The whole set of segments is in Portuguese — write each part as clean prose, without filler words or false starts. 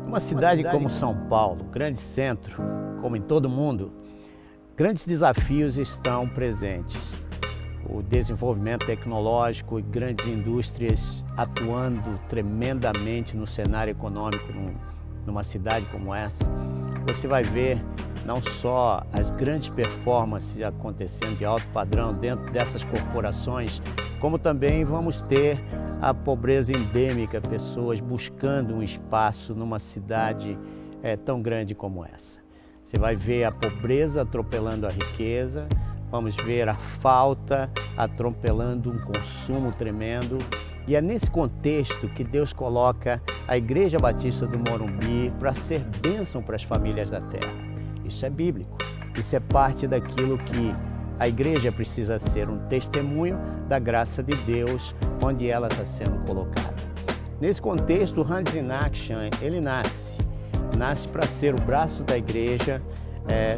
Uma cidade como São Paulo, grande centro, como em todo mundo, grandes desafios estão presentes. O desenvolvimento tecnológico e grandes indústrias atuando tremendamente no cenário econômico numa cidade como essa. Você vai ver não só as grandes performances acontecendo de alto padrão dentro dessas corporações, como também vamos ter a pobreza endêmica, pessoas buscando um espaço numa cidade tão grande como essa. Você vai ver a pobreza atropelando a riqueza, vamos ver a falta atropelando um consumo tremendo. E é nesse contexto que Deus coloca a Igreja Batista do Morumbi para ser bênção para as famílias da terra. Isso é bíblico, isso é parte daquilo que a igreja precisa ser, um testemunho da graça de Deus onde ela está sendo colocada. Nesse contexto, o Hands in Action, ele nasce para ser o braço da igreja,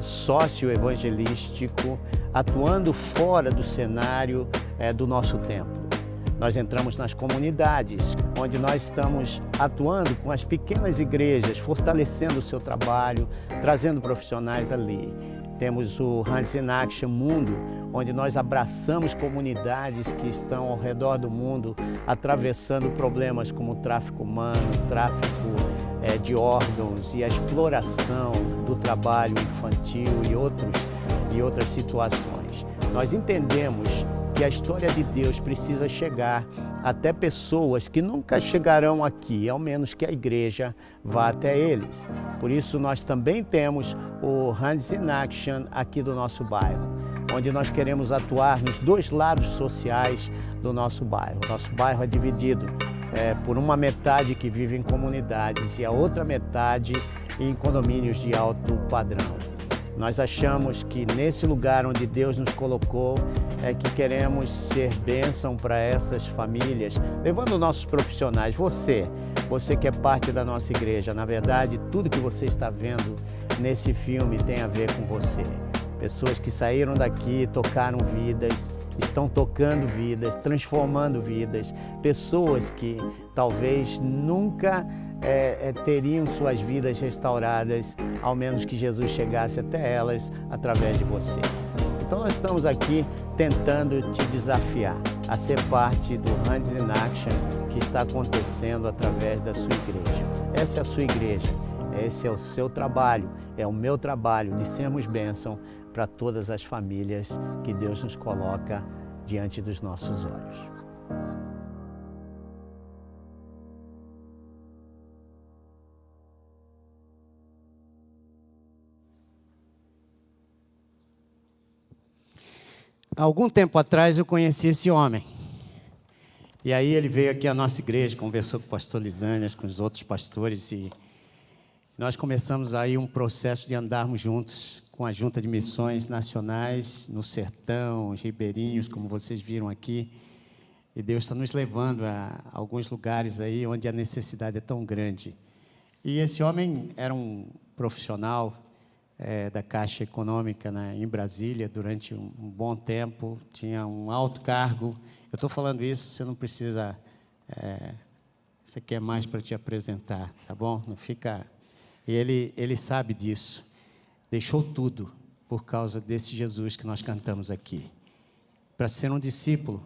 sócio evangelístico, atuando fora do cenário do nosso templo. Nós entramos nas comunidades, onde nós estamos atuando com as pequenas igrejas, fortalecendo o seu trabalho, trazendo profissionais ali. Temos o Hands in Action Mundo, onde nós abraçamos comunidades que estão ao redor do mundo, atravessando problemas como o tráfico humano, tráfico de órgãos e a exploração do trabalho infantil e outras situações. Nós entendemos que a história de Deus precisa chegar até pessoas que nunca chegarão aqui, ao menos que a igreja vá até eles. Por isso nós também temos o Hands in Action aqui do nosso bairro, onde nós queremos atuar nos dois lados sociais do nosso bairro. Nosso bairro é dividido por uma metade que vive em comunidades e a outra metade em condomínios de alto padrão. Nós achamos que nesse lugar onde Deus nos colocou é que queremos ser bênção para essas famílias, levando nossos profissionais. Você que é parte da nossa igreja, na verdade, tudo que você está vendo nesse filme tem a ver com você. Pessoas que saíram daqui, tocaram vidas, estão tocando vidas, transformando vidas. Pessoas que talvez nunca teriam suas vidas restauradas, ao menos que Jesus chegasse até elas através de você. Então nós estamos aqui tentando te desafiar a ser parte do Hands in Action que está acontecendo através da sua igreja. Essa é a sua igreja, esse é o seu trabalho, é o meu trabalho de sermos bênção para todas as famílias que Deus nos coloca diante dos nossos olhos. Há algum tempo atrás eu conheci esse homem. E aí ele veio aqui à nossa igreja, conversou com o pastor Lisânias, com os outros pastores, e nós começamos aí um processo de andarmos juntos com a Junta de Missões Nacionais, no sertão, os ribeirinhos, como vocês viram aqui. E Deus está nos levando a alguns lugares aí onde a necessidade é tão grande. E esse homem era um profissional da Caixa Econômica em Brasília durante um bom tempo, tinha um alto cargo. Eu estou falando isso, você não precisa, isso aqui é mais para te apresentar, tá bom? Não fica... Ele sabe disso, deixou tudo por causa desse Jesus que nós cantamos aqui. Para ser um discípulo,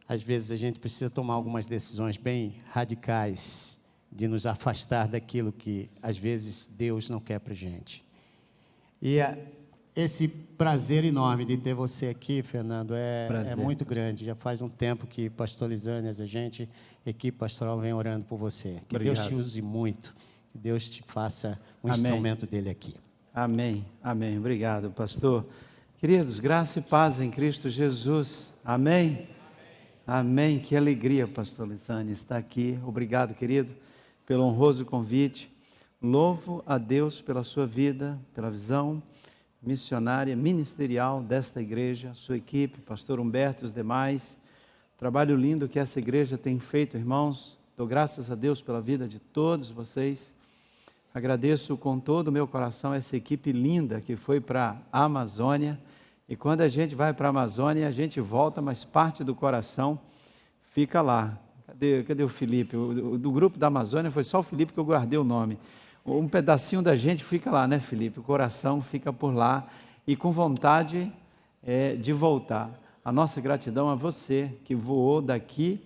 às vezes a gente precisa tomar algumas decisões bem radicais, de nos afastar daquilo que às vezes Deus não quer para a gente. E esse prazer enorme de ter você aqui, Fernando, é muito grande. Já faz um tempo que pastor Lisânias, a equipe pastoral, vem orando por você. Que Obrigado. Deus te use muito, que Deus te faça instrumento dele aqui. Amém, amém. Obrigado, pastor. Queridos, graça e paz em Cristo Jesus. Amém? Amém. Que alegria, pastor Lisânias, estar aqui. Obrigado, querido, pelo honroso convite. Louvo a Deus pela sua vida, pela visão missionária, ministerial desta igreja, sua equipe, pastor Humberto e os demais. Trabalho lindo que essa igreja tem feito, irmãos. Dou graças a Deus pela vida de todos vocês. Agradeço com todo o meu coração essa equipe linda que foi para a Amazônia. E quando a gente vai para a Amazônia, a gente volta, mas parte do coração fica lá. Cadê o Felipe? Do grupo da Amazônia foi só o Felipe que eu guardei o nome. um pedacinho da gente fica lá, né, Felipe? O coração fica por lá e com vontade de voltar. A nossa gratidão a você que voou daqui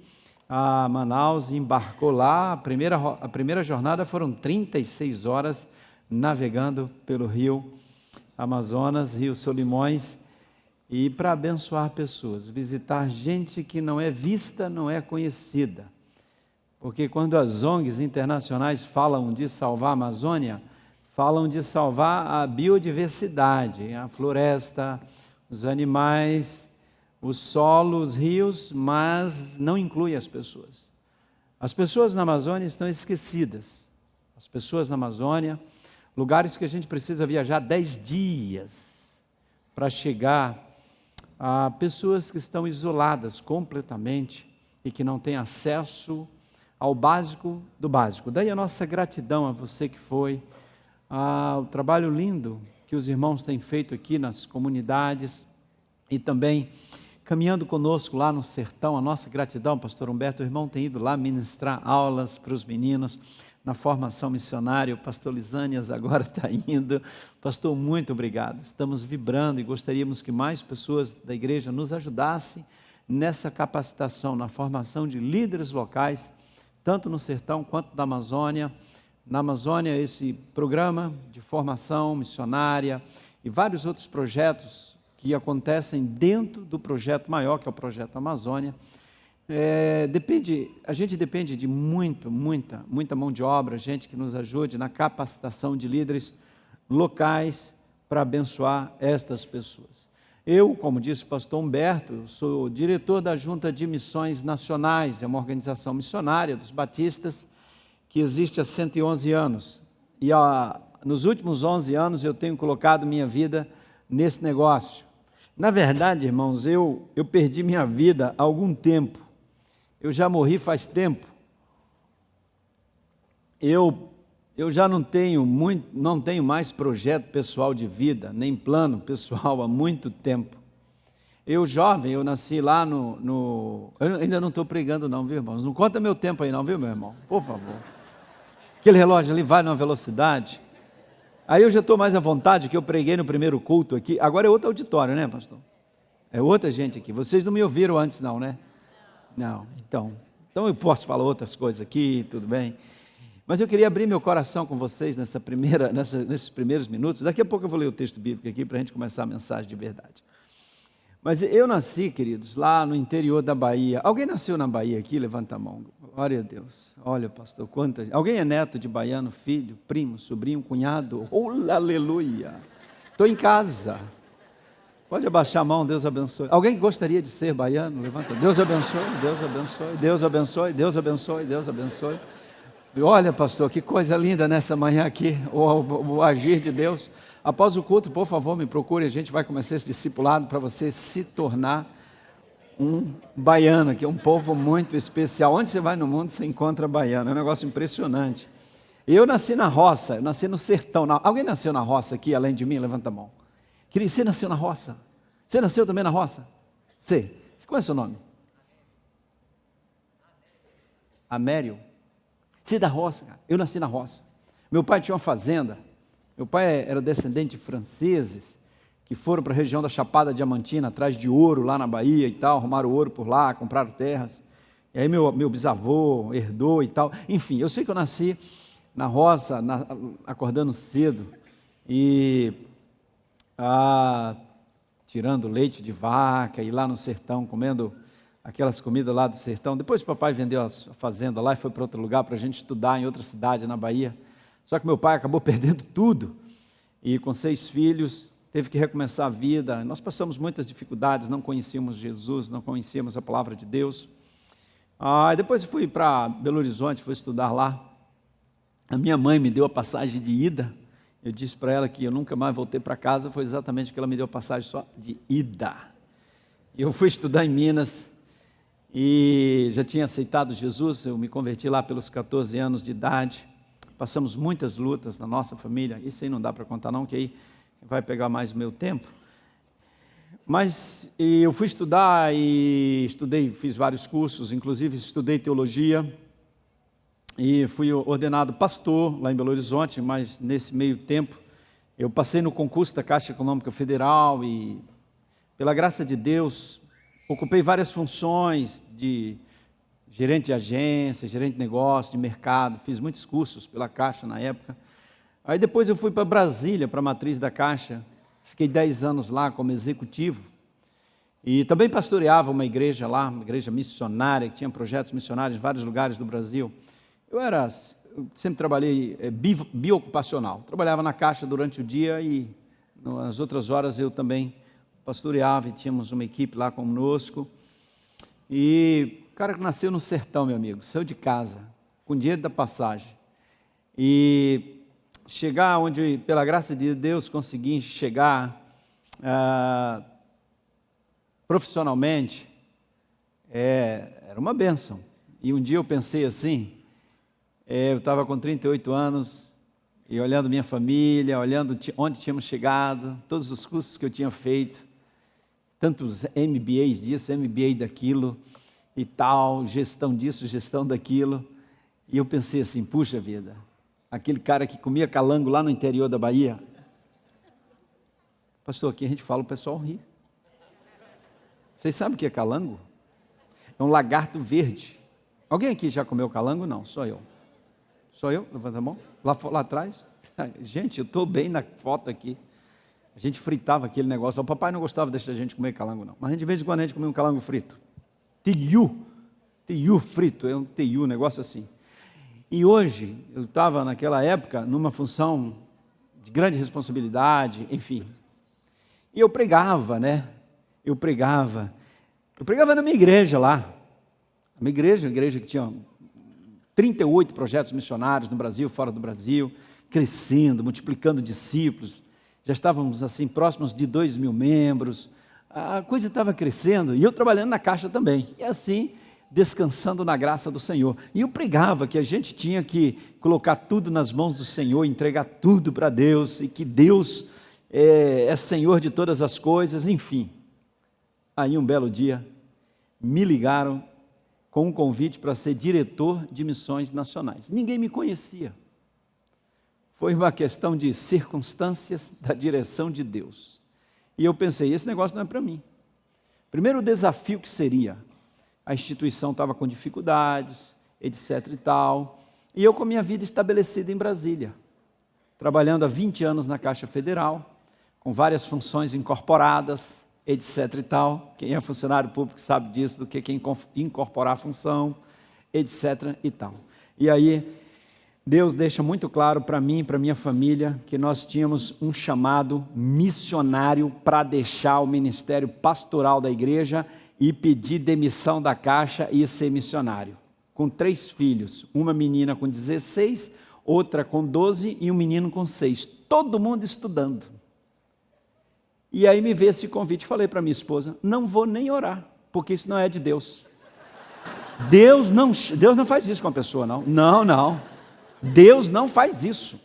a Manaus e embarcou lá. A primeira jornada foram 36 horas navegando pelo rio Amazonas, Rio Solimões, e para abençoar pessoas, visitar gente que não é vista, não é conhecida. Porque quando as ONGs internacionais falam de salvar a Amazônia, falam de salvar a biodiversidade, a floresta, os animais, o solo, os rios, mas não inclui as pessoas. As pessoas na Amazônia estão esquecidas. As pessoas na Amazônia, lugares que a gente precisa viajar 10 dias para chegar a pessoas que estão isoladas completamente e que não têm acesso ao básico do básico. Daí a nossa gratidão a você que foi, ao trabalho lindo que os irmãos têm feito aqui nas comunidades e também caminhando conosco lá no sertão. A nossa gratidão, pastor Humberto, o irmão tem ido lá ministrar aulas para os meninos na formação missionária. O pastor Lisânias agora está indo. Pastor, muito obrigado. Estamos vibrando e gostaríamos que mais pessoas da igreja nos ajudassem nessa capacitação, na formação de líderes locais, tanto no sertão quanto na Amazônia. Na Amazônia, esse programa de formação missionária e vários outros projetos que acontecem dentro do projeto maior, que é o Projeto Amazônia. A gente depende de muita mão de obra, gente que nos ajude na capacitação de líderes locais para abençoar estas pessoas. Eu, como disse o pastor Humberto, sou diretor da Junta de Missões Nacionais, é uma organização missionária dos batistas que existe há 111 anos. E nos últimos 11 anos eu tenho colocado minha vida nesse negócio. Na verdade, irmãos, eu perdi minha vida há algum tempo. Eu já morri faz tempo. Eu já não tenho mais projeto pessoal de vida, nem plano pessoal há muito tempo. Eu jovem, eu nasci lá eu ainda não estou pregando não, viu, irmãos? Não conta meu tempo aí não, viu, meu irmão? Por favor. Aquele relógio ali vai numa velocidade. Aí eu já estou mais à vontade, que eu preguei no primeiro culto aqui. Agora é outro auditório, né, pastor? É outra gente aqui. Vocês não me ouviram antes não, né? Não, então eu posso falar outras coisas aqui, tudo bem. Mas eu queria abrir meu coração com vocês nesses primeiros minutos. Daqui a pouco eu vou ler o texto bíblico aqui para a gente começar a mensagem de verdade. Mas eu nasci, queridos, lá no interior da Bahia. Alguém nasceu na Bahia aqui? Levanta a mão. Glória a Deus. Olha, pastor, alguém é neto de baiano, filho, primo, sobrinho, cunhado? Oh, aleluia. Estou em casa. Pode abaixar a mão, Deus abençoe. Alguém gostaria de ser baiano? Levanta. Deus abençoe, Deus abençoe, Deus abençoe, Deus abençoe, Deus abençoe. E olha, pastor, que coisa linda nessa manhã aqui, o agir de Deus. Após o culto, por favor, me procure, a gente vai começar esse discipulado para você se tornar um baiano, que é um povo muito especial. Onde você vai no mundo, você encontra baiano, é um negócio impressionante. Eu nasci na roça, eu nasci no sertão. Alguém nasceu na roça aqui, além de mim? Levanta a mão. Querido, você nasceu na roça? Você nasceu também na roça? Você qual é o seu nome? Amério. Você é da roça, cara. Eu nasci na roça. Meu pai tinha uma fazenda. Meu pai era descendente de franceses que foram para a região da Chapada Diamantina, atrás de ouro lá na Bahia e tal, arrumaram ouro por lá, compraram terras. E aí meu bisavô herdou e tal. Enfim, eu sei que eu nasci na roça, acordando cedo e tirando leite de vaca e lá no sertão, comendo aquelas comidas lá do sertão. Depois o papai vendeu a fazenda lá e foi para outro lugar para a gente estudar em outra cidade na Bahia. Só que meu pai acabou perdendo tudo e com 6 filhos teve que recomeçar a vida. Nós passamos muitas dificuldades, não conhecíamos Jesus, não conhecíamos a palavra de Deus. Depois eu fui para Belo Horizonte, fui estudar lá. A minha mãe me deu a passagem de ida. Eu disse para ela que eu nunca mais voltei para casa, foi exatamente porque ela me deu a passagem só de ida. Eu fui estudar em Minas e já tinha aceitado Jesus, eu me converti lá pelos 14 anos de idade. Passamos muitas lutas na nossa família, isso aí não dá para contar não, que aí vai pegar mais o meu tempo. Mas eu fui estudar e estudei, fiz vários cursos, inclusive estudei teologia. e fui ordenado pastor lá em Belo Horizonte, mas nesse meio tempo eu passei no concurso da Caixa Econômica Federal e, pela graça de Deus, ocupei várias funções de gerente de agência, gerente de negócio, de mercado, fiz muitos cursos pela Caixa na época. Aí depois eu fui para Brasília, para a matriz da Caixa, fiquei 10 anos lá como executivo e também pastoreava uma igreja lá, uma igreja missionária, que tinha projetos missionários em vários lugares do Brasil. Eu sempre trabalhei biocupacional, trabalhava na Caixa durante o dia e nas outras horas eu também pastoreava e tínhamos uma equipe lá conosco. E o cara que nasceu no sertão, meu amigo, saiu de casa, com dinheiro da passagem, e chegar onde, pela graça de Deus, consegui chegar profissionalmente, era uma bênção. E um dia eu pensei assim, eu estava com 38 anos, e olhando minha família, olhando onde tínhamos chegado, todos os cursos que eu tinha feito, tantos MBAs disso, MBA daquilo, e tal, gestão disso, gestão daquilo, e eu pensei assim, puxa vida, aquele cara que comia calango lá no interior da Bahia, pastor, aqui a gente fala, o pessoal ri. Vocês sabem o que é calango? É um lagarto verde. Alguém aqui já comeu calango? Não, só eu. Só eu? Levanta a mão. Lá atrás? Gente, eu estou bem na foto aqui. A gente fritava aquele negócio. O papai não gostava de deixar a gente comer calango, não. Mas de vez em quando a gente comia um calango frito. Tiyu frito, é um tiyu, um negócio assim. E hoje, eu estava naquela época numa função de grande responsabilidade, enfim. E eu pregava, né? Eu pregava na minha igreja lá. A minha igreja que tinha 38 projetos missionários no Brasil, fora do Brasil, crescendo, multiplicando discípulos. Já estávamos assim próximos de 2.000 membros. A coisa estava crescendo e eu trabalhando na Caixa também. E assim, descansando na graça do Senhor. E eu pregava que a gente tinha que colocar tudo nas mãos do Senhor, entregar tudo para Deus e que Deus é Senhor de todas as coisas, enfim. Aí um belo dia me ligaram com um convite para ser diretor de missões nacionais. Ninguém me conhecia. Foi uma questão de circunstâncias da direção de Deus. E eu pensei, esse negócio não é para mim. Primeiro desafio que seria, a instituição estava com dificuldades, etc e tal, e eu com a minha vida estabelecida em Brasília, trabalhando há 20 anos na Caixa Federal, com várias funções incorporadas, etc e tal. Quem é funcionário público sabe disso, do que incorporar a função, etc e tal. E aí, Deus deixa muito claro para mim e para minha família que nós tínhamos um chamado missionário para deixar o ministério pastoral da igreja e pedir demissão da Caixa e ser missionário. Com 3 filhos, uma menina com 16, outra com 12 e um menino com 6. Todo mundo estudando. E aí me veio esse convite, falei para minha esposa, não vou nem orar, porque isso não é de Deus. Deus não faz isso com a pessoa, não. Não. Deus não faz isso.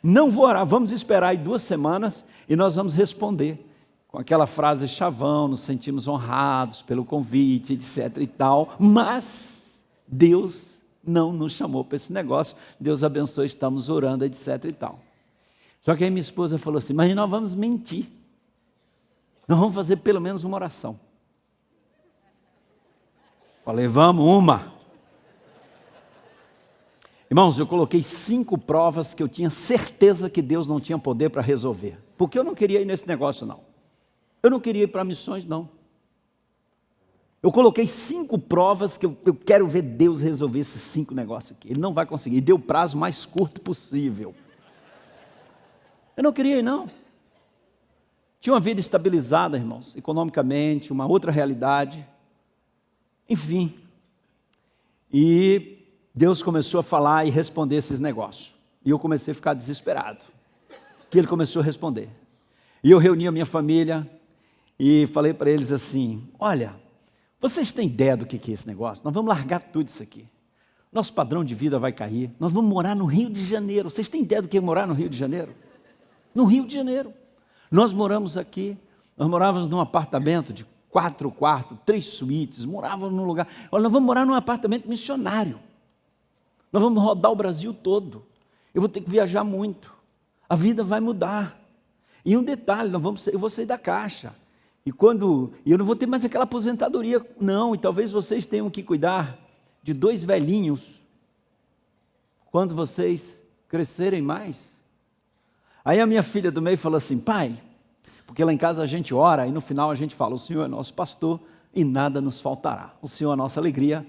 Não vou orar, vamos esperar aí 2 semanas e nós vamos responder. Com aquela frase chavão, nos sentimos honrados pelo convite, etc e tal. Mas Deus não nos chamou para esse negócio. Deus abençoe, estamos orando, etc e tal. Só que aí minha esposa falou assim, mas nós vamos mentir. Nós vamos fazer pelo menos uma oração. Falei, vamos, uma. Irmãos, eu coloquei 5 provas que eu tinha certeza que Deus não tinha poder para resolver. Porque eu não queria ir nesse negócio, não. Eu não queria ir para missões, não. Eu coloquei 5 provas que eu quero ver Deus resolver esses 5 negócios aqui. Ele não vai conseguir. E deu o prazo mais curto possível. Eu não queria ir, não. Tinha uma vida estabilizada, irmãos, economicamente, uma outra realidade. Enfim. E Deus começou a falar e responder esses negócios. E eu comecei a ficar desesperado. Que Ele começou a responder. E eu reuni a minha família e falei para eles assim, olha, vocês têm ideia do que é esse negócio? Nós vamos largar tudo isso aqui. Nosso padrão de vida vai cair. Nós vamos morar no Rio de Janeiro. Vocês têm ideia do que é morar no Rio de Janeiro? No Rio de Janeiro. Nós moramos aqui, nós morávamos num apartamento de 4 quartos, 3 suítes, morávamos num lugar. Olha, nós vamos morar num apartamento missionário. Nós vamos rodar o Brasil todo. Eu vou ter que viajar muito. A vida vai mudar. E um detalhe, eu vou sair da caixa. E eu não vou ter mais aquela aposentadoria, não. E talvez vocês tenham que cuidar de 2 velhinhos quando vocês crescerem mais. Aí a minha filha do meio falou assim: pai, porque lá em casa a gente ora e no final a gente fala: o Senhor é nosso pastor e nada nos faltará. O Senhor é a nossa alegria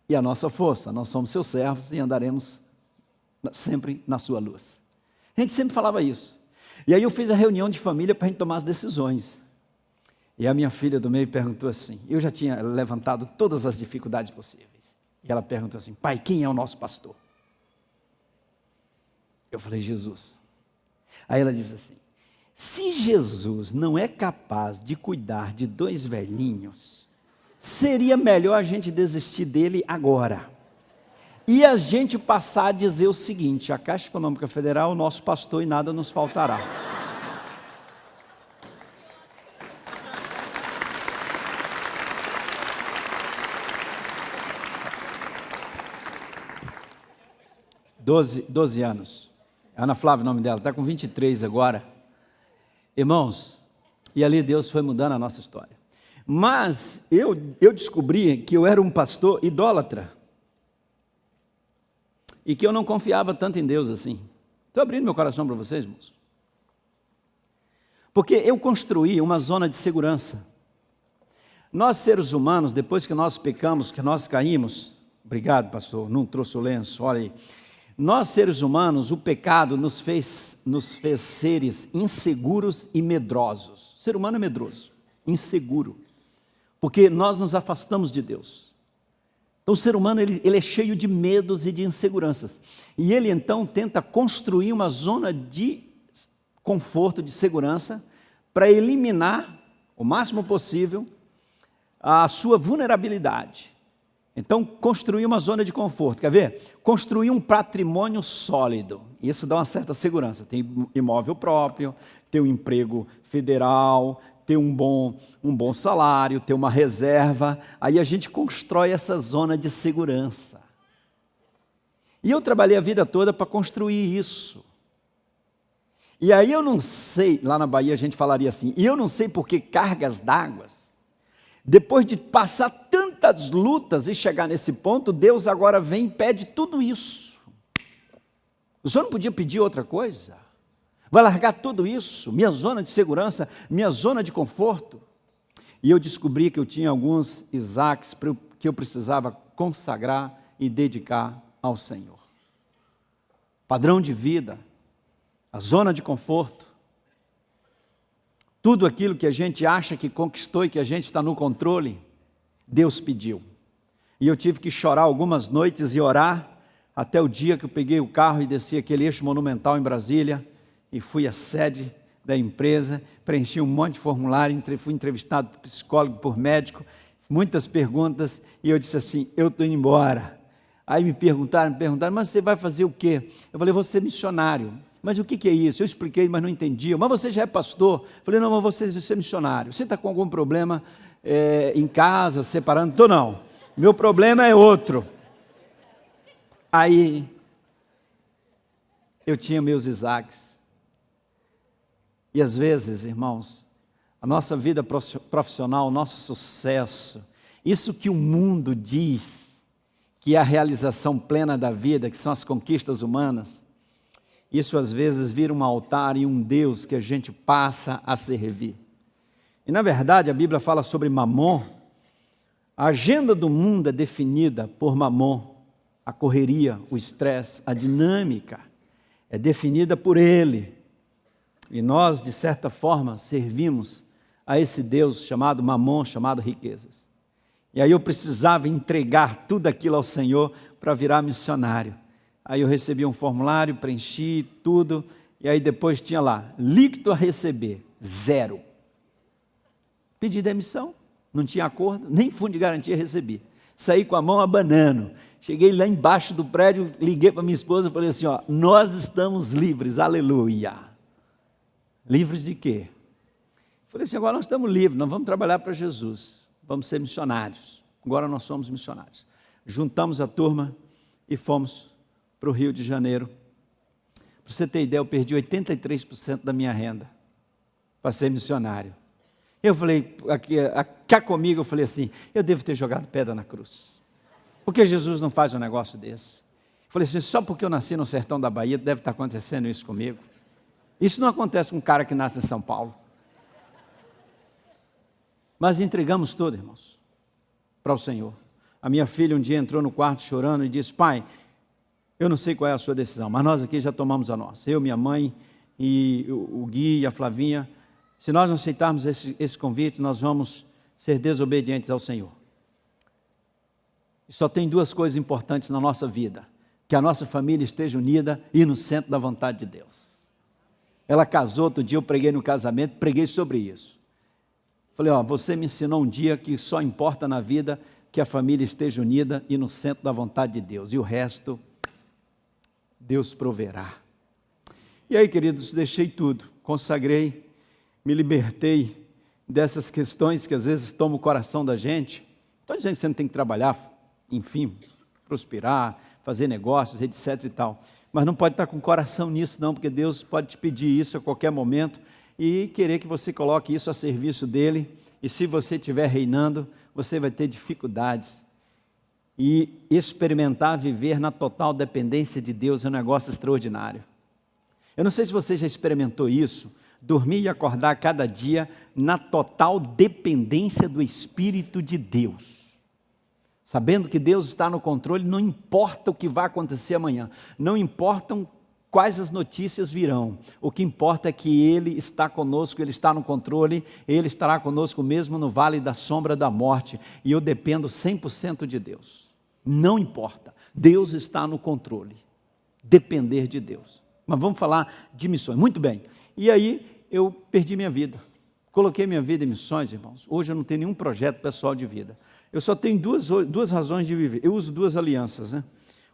e a nossa força. Nós somos seus servos e andaremos sempre na sua luz. A gente sempre falava isso. E aí eu fiz a reunião de família para a gente tomar as decisões. E a minha filha do meio perguntou assim, eu já tinha levantado todas as dificuldades possíveis. E ela perguntou assim: pai, quem é o nosso pastor? Eu falei: Jesus. Aí ela disse assim: se Jesus não é capaz de cuidar de 2 velhinhos, seria melhor a gente desistir dele agora. E a gente passar a dizer o seguinte: a Caixa Econômica Federal é o nosso pastor e nada nos faltará. Doze anos. Ana Flávia, o nome dela, está com 23 agora. Irmãos, e ali Deus foi mudando a nossa história. Mas eu descobri que eu era um pastor idólatra. E que eu não confiava tanto em Deus assim. Estou abrindo meu coração para vocês, irmãos. Porque eu construí uma zona de segurança. Nós, seres humanos, depois que nós pecamos, que nós caímos, obrigado, pastor, não trouxe o lenço, olha aí. Nós, seres humanos, o pecado nos fez seres inseguros e medrosos. O ser humano é medroso, inseguro, porque nós nos afastamos de Deus. Então o ser humano ele é cheio de medos e de inseguranças. E ele então tenta construir uma zona de conforto, de segurança, para eliminar o máximo possível a sua vulnerabilidade. Então, construir uma zona de conforto, quer ver? Construir um patrimônio sólido, isso dá uma certa segurança, tem imóvel próprio, ter um emprego federal, ter um bom salário, ter uma reserva, aí a gente constrói essa zona de segurança. E eu trabalhei a vida toda para construir isso. E aí eu não sei, lá na Bahia a gente falaria assim, e eu não sei por que cargas d'água, depois de passar tantas lutas e chegar nesse ponto, Deus agora vem e pede tudo isso. O senhor não podia pedir outra coisa? Vai largar tudo isso, minha zona de segurança, minha zona de conforto? E eu descobri que eu tinha alguns Isaques que eu precisava consagrar e dedicar ao Senhor. Padrão de vida, a zona de conforto, tudo aquilo que a gente acha que conquistou e que a gente está no controle, Deus pediu. E eu tive que chorar algumas noites e orar, até o dia que eu peguei o carro e desci aquele eixo monumental em Brasília, e fui à sede da empresa, preenchi um monte de formulário, fui entrevistado por psicólogo, por médico, muitas perguntas, e eu disse assim: eu estou indo embora. Aí me perguntaram, mas você vai fazer o quê? Eu falei: vou ser missionário. Mas o que é isso? Eu expliquei, mas não entendia. Mas você já é pastor? Eu falei: não, mas você é missionário. Você está com algum problema em casa, separando? Estou não. Meu problema é outro. Aí, eu tinha meus Isaques. E às vezes, irmãos, a nossa vida profissional, o nosso sucesso, isso que o mundo diz que é a realização plena da vida, que são as conquistas humanas, isso às vezes vira um altar e um Deus que a gente passa a servir. E na verdade a Bíblia fala sobre Mamon. A agenda do mundo é definida por Mamon. A correria, o estresse, a dinâmica é definida por ele. E nós, de certa forma, servimos a esse Deus chamado Mamon, chamado riquezas. E aí eu precisava entregar tudo aquilo ao Senhor para virar missionário. Aí eu recebi um formulário, preenchi tudo, e aí depois tinha lá, líquido a receber, 0. Pedi demissão, não tinha acordo, nem fundo de garantia recebi. Saí com a mão abanando. Cheguei lá embaixo do prédio, liguei para minha esposa e falei assim: ó, nós estamos livres, aleluia. Livres de quê? Falei assim: agora nós estamos livres, nós vamos trabalhar para Jesus, vamos ser missionários. Agora nós somos missionários. Juntamos a turma e fomos para o Rio de Janeiro. Para você ter ideia, eu perdi 83% da minha renda para ser missionário. Eu falei, cá comigo, eu falei assim, eu devo ter jogado pedra na cruz. Porque Jesus não faz um negócio desse. Eu falei assim, só porque eu nasci no sertão da Bahia, deve estar acontecendo isso comigo. Isso não acontece com um cara que nasce em São Paulo. Mas entregamos tudo, irmãos, para o Senhor. A minha filha um dia entrou no quarto chorando e disse, pai, eu não sei qual é a sua decisão, mas nós aqui já tomamos a nossa. Eu, minha mãe e o Gui e a Flavinha, se nós não aceitarmos esse convite, nós vamos ser desobedientes ao Senhor. E só tem duas coisas importantes na nossa vida, que a nossa família esteja unida e no centro da vontade de Deus. Ela casou, outro dia eu preguei no casamento, preguei sobre isso. Falei, você me ensinou um dia que só importa na vida que a família esteja unida e no centro da vontade de Deus, e o resto, Deus proverá. E aí, queridos, deixei tudo, consagrei, me libertei dessas questões que às vezes tomam o coração da gente. Estou dizendo que você não tem que trabalhar, enfim, prosperar, fazer negócios, etc e tal. Mas não pode estar com o coração nisso não, porque Deus pode te pedir isso a qualquer momento e querer que você coloque isso a serviço dEle. E se você estiver reinando, você vai ter dificuldades. E experimentar viver na total dependência de Deus é um negócio extraordinário. Eu não sei se você já experimentou isso, dormir e acordar cada dia na total dependência do Espírito de Deus. Sabendo que Deus está no controle, não importa o que vai acontecer amanhã, não importam quais as notícias virão, o que importa é que Ele está conosco, Ele está no controle, Ele estará conosco mesmo no vale da sombra da morte, e eu dependo 100% de Deus, não importa, Deus está no controle, depender de Deus. Mas vamos falar de missões, muito bem. E aí eu perdi minha vida, coloquei minha vida em missões, irmãos. Hoje eu não tenho nenhum projeto pessoal de vida. Eu só tenho duas razões de viver. Eu uso duas alianças, né?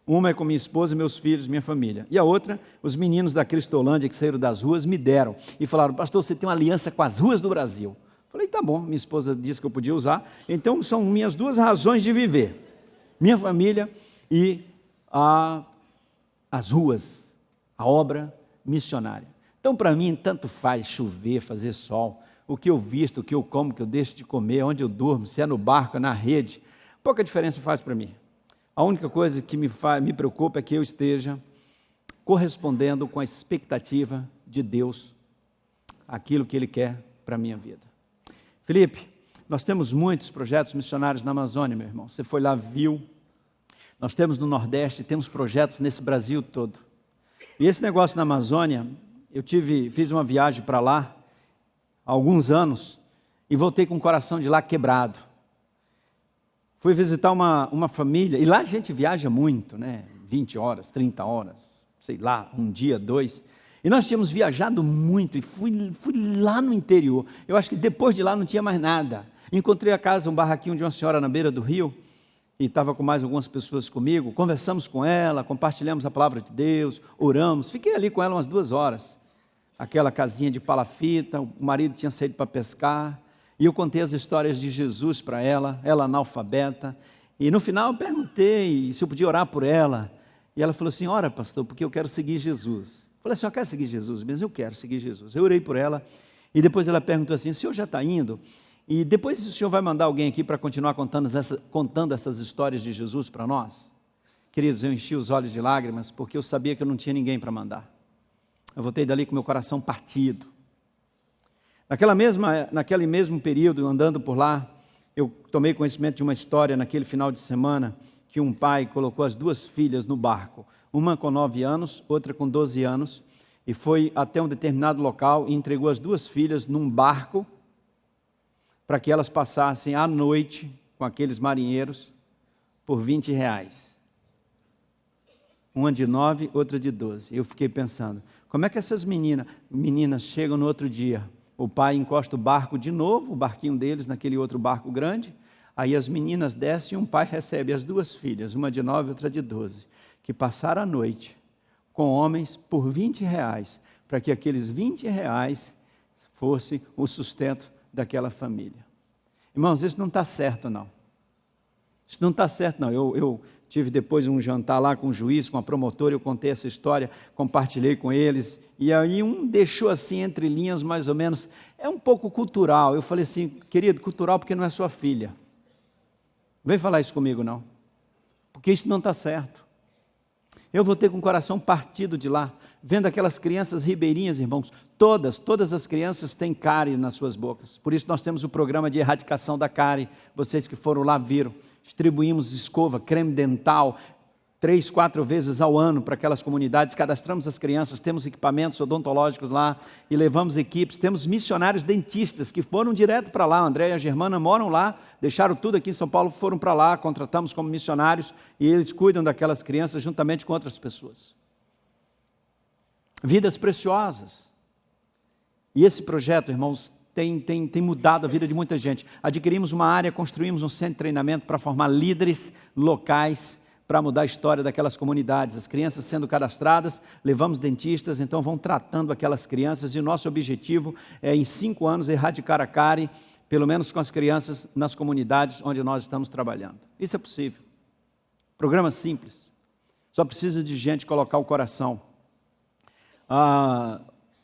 Uma é com minha esposa, meus filhos, minha família. E a outra, os meninos da Cristolândia que saíram das ruas me deram. E falaram, pastor, você tem uma aliança com as ruas do Brasil. Falei, tá bom, minha esposa disse que eu podia usar. Então são minhas duas razões de viver. Minha família e as ruas, a obra missionária. Então, para mim, tanto faz chover, fazer sol, o que eu visto, o que eu como, o que eu deixo de comer, onde eu durmo, se é no barco, na rede, pouca diferença faz para mim. A única coisa que me preocupa é que eu esteja correspondendo com a expectativa de Deus, aquilo que Ele quer para a minha vida. Felipe, nós temos muitos projetos missionários na Amazônia, meu irmão. Você foi lá, viu. Nós temos no Nordeste, temos projetos nesse Brasil todo. E esse negócio na Amazônia, eu fiz uma viagem para lá, há alguns anos, e voltei com o coração de lá quebrado. Fui visitar uma família, e lá a gente viaja muito, né? 20 horas, 30 horas, sei lá, um dia, 2. E nós tínhamos viajado muito, e fui lá no interior. Eu acho que depois de lá não tinha mais nada. Encontrei a casa, um barraquinho de uma senhora na beira do rio, e estava com mais algumas pessoas comigo, conversamos com ela, compartilhamos a palavra de Deus, oramos, fiquei ali com ela umas 2 horas. Aquela casinha de palafita, o marido tinha saído para pescar, e eu contei as histórias de Jesus para ela analfabeta, e no final eu perguntei se eu podia orar por ela, e ela falou assim, ora pastor, porque eu quero seguir Jesus. Eu falei assim, eu quero seguir Jesus mesmo? Eu quero seguir Jesus. Eu orei por ela, e depois ela perguntou assim, o senhor já está indo? E depois o senhor vai mandar alguém aqui para continuar contando essas histórias de Jesus para nós? Queridos, eu enchi os olhos de lágrimas, porque eu sabia que eu não tinha ninguém para mandar. Eu voltei dali com meu coração partido. Naquele mesmo período, andando por lá, eu tomei conhecimento de uma história naquele final de semana, que um pai colocou as 2 filhas no barco, uma com 9 anos, outra com 12 anos, e foi até um determinado local e entregou as 2 filhas num barco, para que elas passassem a noite com aqueles marinheiros por R$20. Uma de 9, outra de 12. Eu fiquei pensando, como é que essas meninas chegam no outro dia? O pai encosta o barco de novo, o barquinho deles, naquele outro barco grande, aí as meninas descem e um pai recebe as 2 filhas, uma de 9 e outra de 12, que passaram a noite com homens por R$20, para que aqueles R$20 fossem o sustento daquela família. Irmãos, isso não está certo não. Isso não está certo não. Eu tive depois um jantar lá com o juiz, com a promotora, eu contei essa história, compartilhei com eles, e aí um deixou assim entre linhas mais ou menos, é um pouco cultural. Eu falei assim, querido, cultural porque não é sua filha. Não vem falar isso comigo não, porque isso não está certo. Eu vou ter com o coração partido de lá, vendo aquelas crianças ribeirinhas, irmãos, todas as crianças têm cárie nas suas bocas. Por isso nós temos o programa de erradicação da cárie. Vocês que foram lá viram. Distribuímos escova, creme dental, 3, 4 vezes ao ano para aquelas comunidades. Cadastramos as crianças, temos equipamentos odontológicos lá e levamos equipes. Temos missionários dentistas que foram direto para lá. André e a Germana moram lá, deixaram tudo aqui em São Paulo, foram para lá, contratamos como missionários e eles cuidam daquelas crianças juntamente com outras pessoas. Vidas preciosas. E esse projeto, irmãos, tem mudado a vida de muita gente. Adquirimos uma área, construímos um centro de treinamento para formar líderes locais, para mudar a história daquelas comunidades. As crianças sendo cadastradas, levamos dentistas, então vão tratando aquelas crianças, e o nosso objetivo é, em 5 anos, erradicar a cárie, pelo menos com as crianças, nas comunidades onde nós estamos trabalhando. Isso é possível. Programa simples. Só precisa de gente colocar o coração.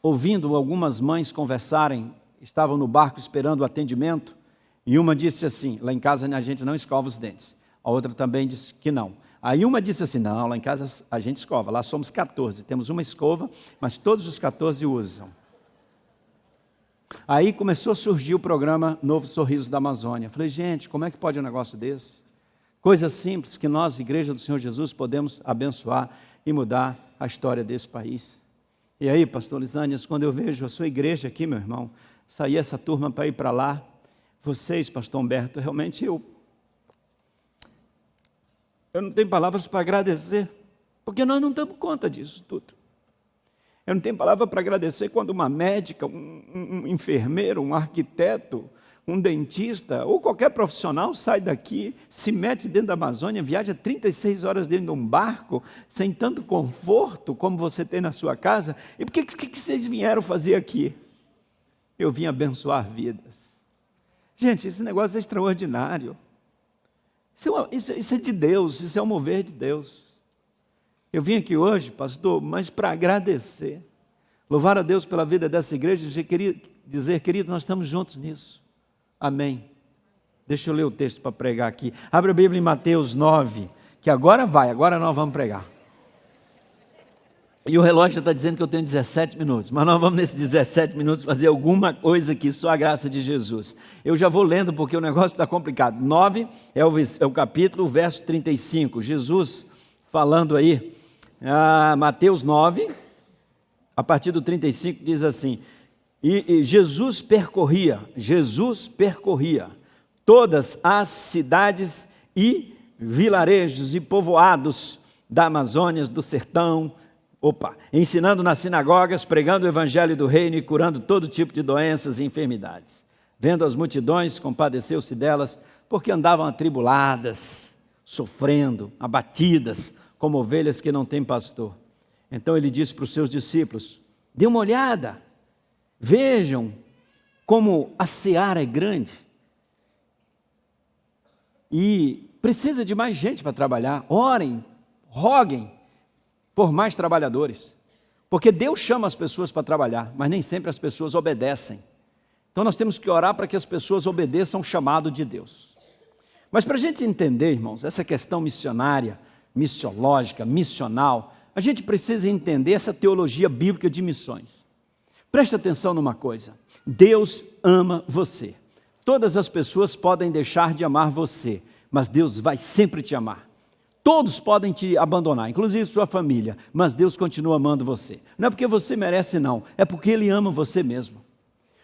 Ouvindo algumas mães conversarem, estavam no barco esperando o atendimento, e uma disse assim, lá em casa a gente não escova os dentes. A outra também disse que não. Aí uma disse assim, não, lá em casa a gente escova, lá somos 14, temos uma escova, mas todos os 14 usam. Aí começou a surgir o programa Novo Sorriso da Amazônia. Falei, gente, como é que pode um negócio desse? Coisas simples que nós, Igreja do Senhor Jesus, podemos abençoar e mudar a história desse país. E aí, pastor Lisânias, quando eu vejo a sua igreja aqui, meu irmão, sair essa turma para ir para lá, vocês, pastor Humberto, realmente eu não tenho palavras para agradecer, porque nós não damos conta disso tudo. Eu não tenho palavra para agradecer quando uma médica, um enfermeiro, um arquiteto, um dentista ou qualquer profissional sai daqui, se mete dentro da Amazônia, viaja 36 horas dentro de um barco, sem tanto conforto como você tem na sua casa. E por que vocês vieram fazer aqui? Eu vim abençoar vidas. Gente, esse negócio é extraordinário. Isso é de Deus, isso é o mover de Deus. Eu vim aqui hoje, pastor, mas para agradecer. Louvar a Deus pela vida dessa igreja e dizer, querido, nós estamos juntos nisso. Amém. Deixa eu ler o texto para pregar aqui. Abre a Bíblia em Mateus 9, que agora nós vamos pregar. E o relógio está dizendo que eu tenho 17 minutos, mas nós vamos nesses 17 minutos fazer alguma coisa aqui, só a graça de Jesus. Eu já vou lendo porque o negócio está complicado. 9 é o capítulo, o verso 35. Jesus falando aí, Mateus 9, a partir do 35 diz assim, e Jesus percorria todas as cidades e vilarejos e povoados da Amazônia, do sertão, ensinando nas sinagogas, pregando o evangelho do reino e curando todo tipo de doenças e enfermidades. Vendo as multidões, compadeceu-se delas, porque andavam atribuladas, sofrendo, abatidas, como ovelhas que não têm pastor. Então ele disse para os seus discípulos, dê uma olhada, vejam como a seara é grande e precisa de mais gente para trabalhar. Orem, roguem por mais trabalhadores, porque Deus chama as pessoas para trabalhar, mas nem sempre as pessoas obedecem. Então nós temos que orar para que as pessoas obedeçam ao chamado de Deus. Mas para a gente entender, irmãos, essa questão missionária, missiológica, missional, a gente precisa entender essa teologia bíblica de missões. Preste atenção numa coisa, Deus ama você. Todas as pessoas podem deixar de amar você, mas Deus vai sempre te amar. Todos podem te abandonar, inclusive sua família, mas Deus continua amando você. Não é porque você merece não, é porque Ele ama você mesmo.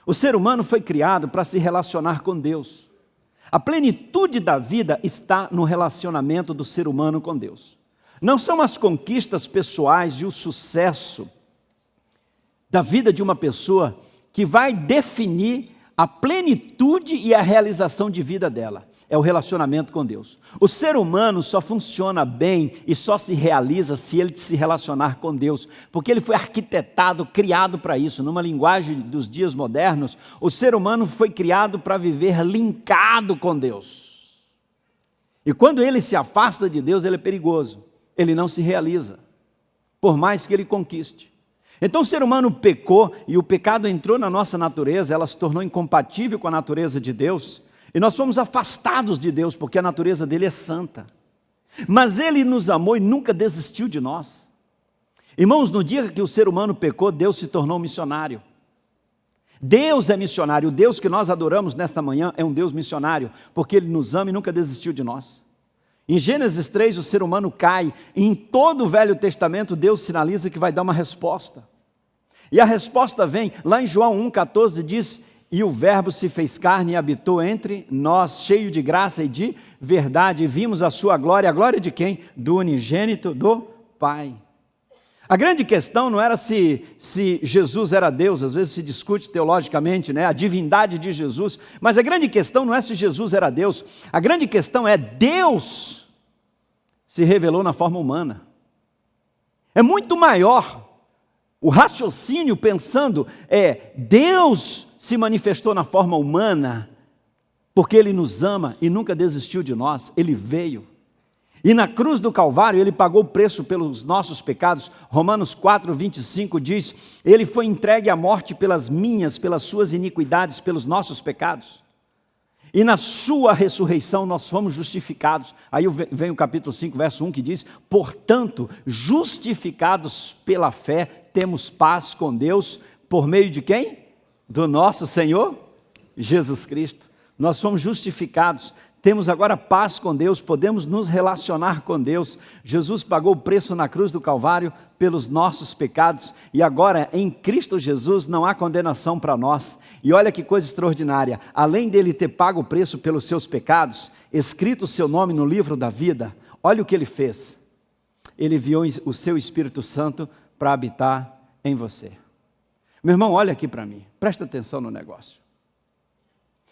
O ser humano foi criado para se relacionar com Deus. A plenitude da vida está no relacionamento do ser humano com Deus. Não são as conquistas pessoais e o sucesso da vida de uma pessoa que vai definir a plenitude e a realização de vida dela. É o relacionamento com Deus. O ser humano só funciona bem e só se realiza se ele se relacionar com Deus, porque ele foi arquitetado, criado para isso. Numa linguagem dos dias modernos, o ser humano foi criado para viver linkado com Deus. E quando ele se afasta de Deus, ele é perigoso. Ele não se realiza, por mais que ele conquiste. Então o ser humano pecou e o pecado entrou na nossa natureza, ela se tornou incompatível com a natureza de Deus. E nós fomos afastados de Deus, porque a natureza dele é santa. Mas ele nos amou e nunca desistiu de nós. Irmãos, no dia que o ser humano pecou, Deus se tornou missionário. Deus é missionário. O Deus que nós adoramos nesta manhã é um Deus missionário, porque Ele nos ama e nunca desistiu de nós. Em Gênesis 3, o ser humano cai, e em todo o Velho Testamento, Deus sinaliza que vai dar uma resposta. E a resposta vem, lá em João 1,14 diz: e o verbo se fez carne e habitou entre nós, cheio de graça e de verdade, e vimos a sua glória. A glória de quem? Do unigênito do Pai. A grande questão não era se Jesus era Deus, às vezes se discute teologicamente, né, a divindade de Jesus, mas a grande questão não é se Jesus era Deus, a grande questão é Deus se revelou na forma humana. É muito maior o raciocínio pensando, Deus se manifestou na forma humana, porque Ele nos ama e nunca desistiu de nós, Ele veio. E na cruz do Calvário, Ele pagou o preço pelos nossos pecados. Romanos 4,25 diz, Ele foi entregue à morte pelas minhas, pelas suas iniquidades, pelos nossos pecados. E na sua ressurreição nós fomos justificados. Aí vem o capítulo 5, verso 1 que diz, portanto, justificados pela fé, temos paz com Deus, por meio de quem? Do nosso Senhor Jesus Cristo. Nós fomos justificados. Temos agora paz com Deus, podemos nos relacionar com Deus. Jesus pagou o preço na cruz do Calvário pelos nossos pecados e agora em Cristo Jesus não há condenação para nós. E olha que coisa extraordinária, além dele ter pago o preço pelos seus pecados, escrito o seu nome no livro da vida, olha o que ele fez. Ele enviou o seu Espírito Santo para habitar em você. Meu irmão, olha aqui para mim, presta atenção no negócio.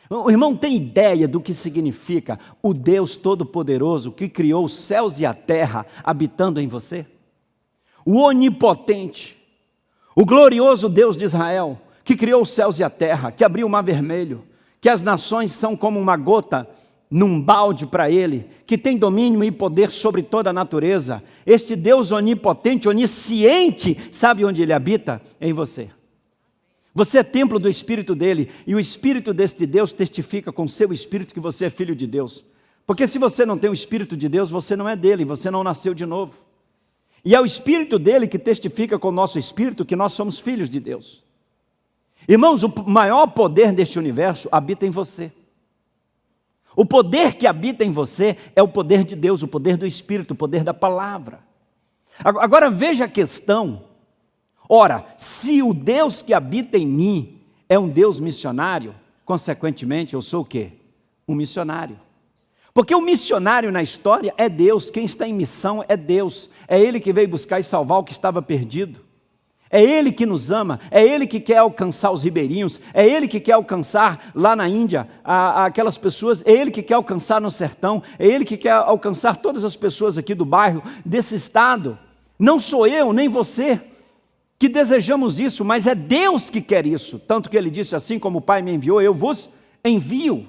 O irmão tem ideia do que significa o Deus Todo-Poderoso que criou os céus e a terra habitando em você? O onipotente, o glorioso Deus de Israel, que criou os céus e a terra, que abriu o mar vermelho, que as nações são como uma gota num balde para Ele, que tem domínio e poder sobre toda a natureza. Este Deus onipotente, onisciente, sabe onde Ele habita? Em você. Você é templo do Espírito dele, e o Espírito deste Deus testifica com o seu Espírito que você é filho de Deus. Porque se você não tem o Espírito de Deus, você não é dele, você não nasceu de novo. E é o Espírito dele que testifica com o nosso Espírito que nós somos filhos de Deus. Irmãos, o maior poder deste universo habita em você. O poder que habita em você é o poder de Deus, o poder do Espírito, o poder da palavra. Agora veja a questão. Ora, se o Deus que habita em mim é um Deus missionário, consequentemente eu sou o quê? Um missionário. Porque o missionário na história é Deus, quem está em missão é Deus. É Ele que veio buscar e salvar o que estava perdido. É Ele que nos ama, é Ele que quer alcançar os ribeirinhos, é Ele que quer alcançar lá na Índia aquelas pessoas, é Ele que quer alcançar no sertão, é Ele que quer alcançar todas as pessoas aqui do bairro, desse estado. Não sou eu, nem você que desejamos isso, mas é Deus que quer isso, tanto que Ele disse assim, como o Pai me enviou, eu vos envio.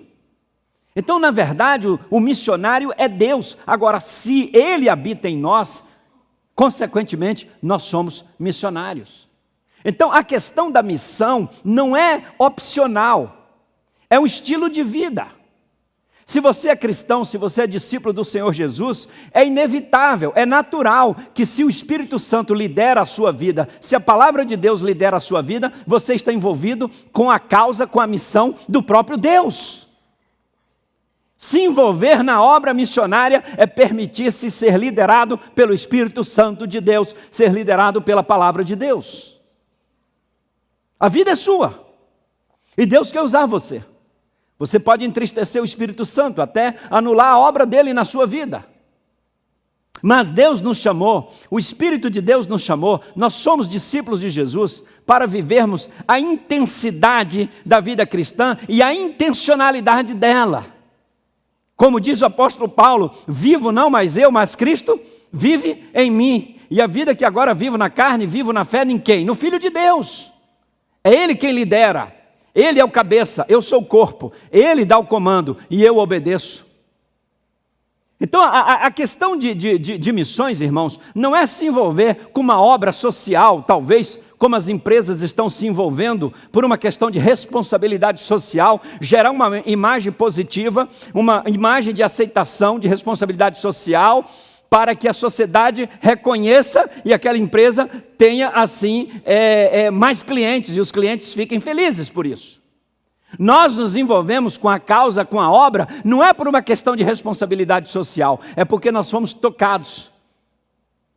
Então, na verdade, o missionário é Deus. Agora, se Ele habita em nós, consequentemente, nós somos missionários. Então, a questão da missão não é opcional, é um estilo de vida. Se você é cristão, se você é discípulo do Senhor Jesus, é inevitável, é natural que se o Espírito Santo lidera a sua vida, se a palavra de Deus lidera a sua vida, você está envolvido com a causa, com a missão do próprio Deus. Se envolver na obra missionária é permitir-se ser liderado pelo Espírito Santo de Deus, ser liderado pela palavra de Deus. A vida é sua e Deus quer usar você. Você pode entristecer o Espírito Santo, até anular a obra dele na sua vida. Mas Deus nos chamou, o Espírito de Deus nos chamou, nós somos discípulos de Jesus para vivermos a intensidade da vida cristã e a intencionalidade dela. Como diz o apóstolo Paulo, vivo não mais eu, mas Cristo vive em mim. E a vida que agora vivo na carne, vivo na fé em quem? No Filho de Deus. É Ele quem lidera. Ele é o cabeça, eu sou o corpo, Ele dá o comando e eu obedeço. Então, a questão de missões, irmãos, não é se envolver com uma obra social, talvez como as empresas estão se envolvendo por uma questão de responsabilidade social, gerar uma imagem positiva, uma imagem de aceitação, de responsabilidade social, para que a sociedade reconheça e aquela empresa tenha, assim, mais clientes, e os clientes fiquem felizes por isso. Nós nos envolvemos com a causa, com a obra, não é por uma questão de responsabilidade social, é porque nós fomos tocados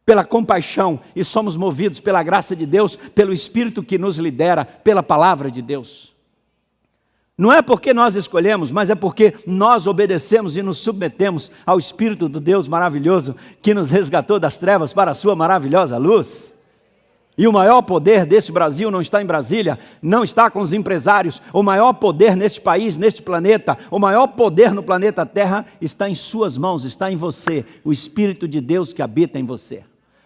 pela compaixão e somos movidos pela graça de Deus, pelo Espírito que nos lidera, pela palavra de Deus. Não é porque nós escolhemos, mas é porque nós obedecemos e nos submetemos ao Espírito do Deus maravilhoso que nos resgatou das trevas para a sua maravilhosa luz. E o maior poder deste Brasil não está em Brasília, não está com os empresários. O maior poder neste país, neste planeta, o maior poder no planeta Terra está em suas mãos, está em você, o Espírito de Deus que habita em você.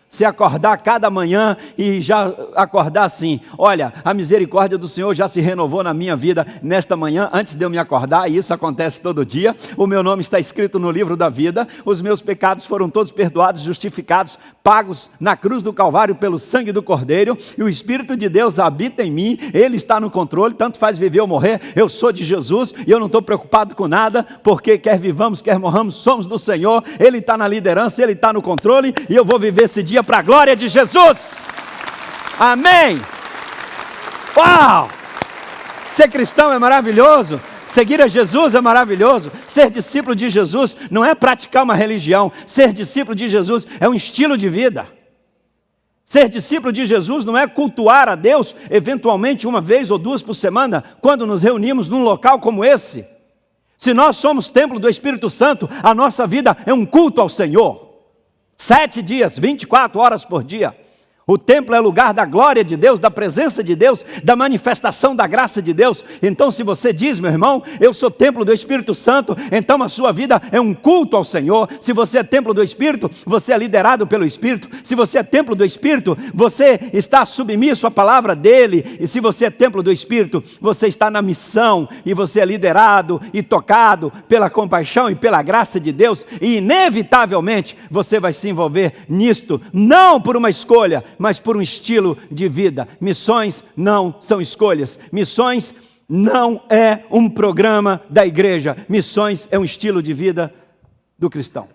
Se acordar cada manhã e já acordar assim, olha, a misericórdia do Senhor já se renovou na minha vida nesta manhã, antes de eu me acordar, e isso acontece todo dia, o meu nome está escrito no livro da vida, os meus pecados foram todos perdoados, justificados, pagos na cruz do Calvário pelo sangue do Cordeiro, e o Espírito de Deus habita em mim, Ele está no controle, tanto faz viver ou morrer, eu sou de Jesus, e eu não estou preocupado com nada, porque quer vivamos, quer morramos, somos do Senhor, Ele está na liderança, Ele está no controle, e eu vou viver esse dia para a glória de Jesus. Amém. Uau! Ser cristão é maravilhoso. Seguir a Jesus é maravilhoso. Ser discípulo de Jesus não é praticar uma religião. Ser discípulo de Jesus é um estilo de vida. Ser discípulo de Jesus não é cultuar a Deus eventualmente uma vez ou duas por semana, quando nos reunimos num local como esse. Se nós somos templo do Espírito Santo, a nossa vida é um culto ao Senhor. 7 dias, 24 horas por dia. O templo é lugar da glória de Deus, da presença de Deus, da manifestação da graça de Deus. Então, se você diz, meu irmão, eu sou templo do Espírito Santo, então a sua vida é um culto ao Senhor. Se você é templo do Espírito, você é liderado pelo Espírito. Se você é templo do Espírito, você está submisso à palavra dele. E se você é templo do Espírito, você está na missão e você é liderado e tocado pela compaixão e pela graça de Deus. E inevitavelmente você vai se envolver nisto, não por uma escolha, mas por um estilo de vida. Missões não são escolhas. Missões não é um programa da igreja. Missões é um estilo de vida do cristão.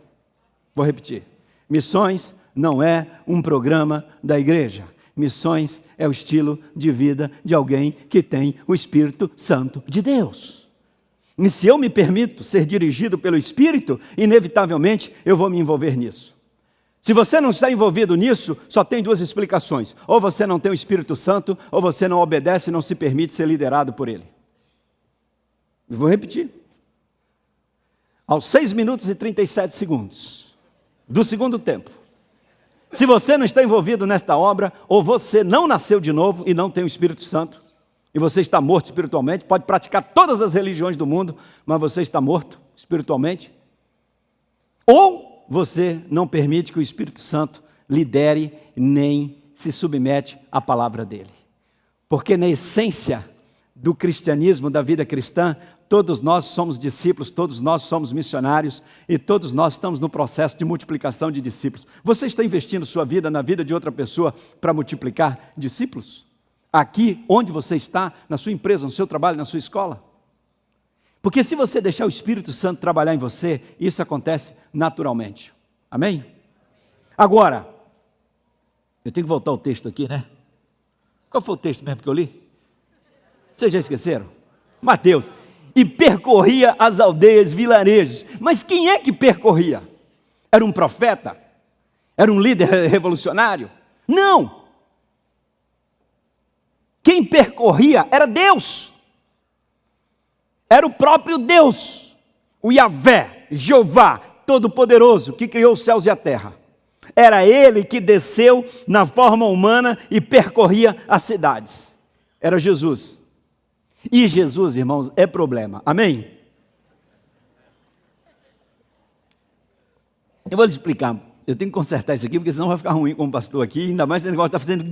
Vou repetir. Missões não é um programa da igreja. Missões é o estilo de vida de alguém que tem o Espírito Santo de Deus. E se eu me permito ser dirigido pelo Espírito, inevitavelmente eu vou me envolver nisso. Se você não está envolvido nisso, só tem 2 explicações. Ou você não tem o Espírito Santo, ou você não obedece e não se permite ser liderado por Ele. Eu vou repetir. Aos 6 minutos e 37 segundos do segundo tempo, se você não está envolvido nesta obra, ou você não nasceu de novo e não tem o Espírito Santo, e você está morto espiritualmente, pode praticar todas as religiões do mundo, mas você está morto espiritualmente, ou você não permite que o Espírito Santo lidere nem se submete à palavra dele. Porque na essência do cristianismo, da vida cristã, todos nós somos discípulos, todos nós somos missionários e todos nós estamos no processo de multiplicação de discípulos. Você está investindo sua vida na vida de outra pessoa para multiplicar discípulos? Aqui, onde você está, na sua empresa, no seu trabalho, na sua escola? Porque se você deixar o Espírito Santo trabalhar em você, isso acontece naturalmente. Amém? Agora, eu tenho que voltar ao texto aqui, né? Qual foi o texto mesmo que eu li? Vocês já esqueceram? Mateus. E percorria as aldeias, vilarejos. Mas quem é que percorria? Era um profeta? Era um líder revolucionário? Não! Quem percorria era Deus. Era o próprio Deus, o Yahvé, Jeová, Todo-Poderoso, que criou os céus e a terra. Era Ele que desceu na forma humana e percorria as cidades. Era Jesus. E Jesus, irmãos, é problema. Amém? Eu vou lhe explicar. Eu tenho que consertar isso aqui, porque senão vai ficar ruim como pastor aqui, ainda mais esse negócio está sendo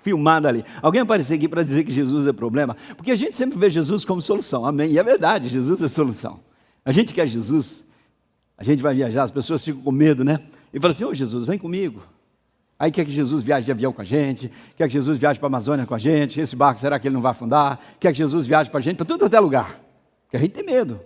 filmado ali. Alguém aparecer aqui para dizer que Jesus é problema? Porque a gente sempre vê Jesus como solução, amém? E é verdade, Jesus é solução. A gente quer Jesus A gente vai viajar, as pessoas ficam com medo, né? E falam assim, ô Jesus, vem comigo. Aí quer que Jesus viaje de avião com a gente, quer que Jesus viaje para a Amazônia com a gente, esse barco, será que ele não vai afundar? Quer que Jesus viaje para a gente, para tudo até lugar. Porque a gente tem medo.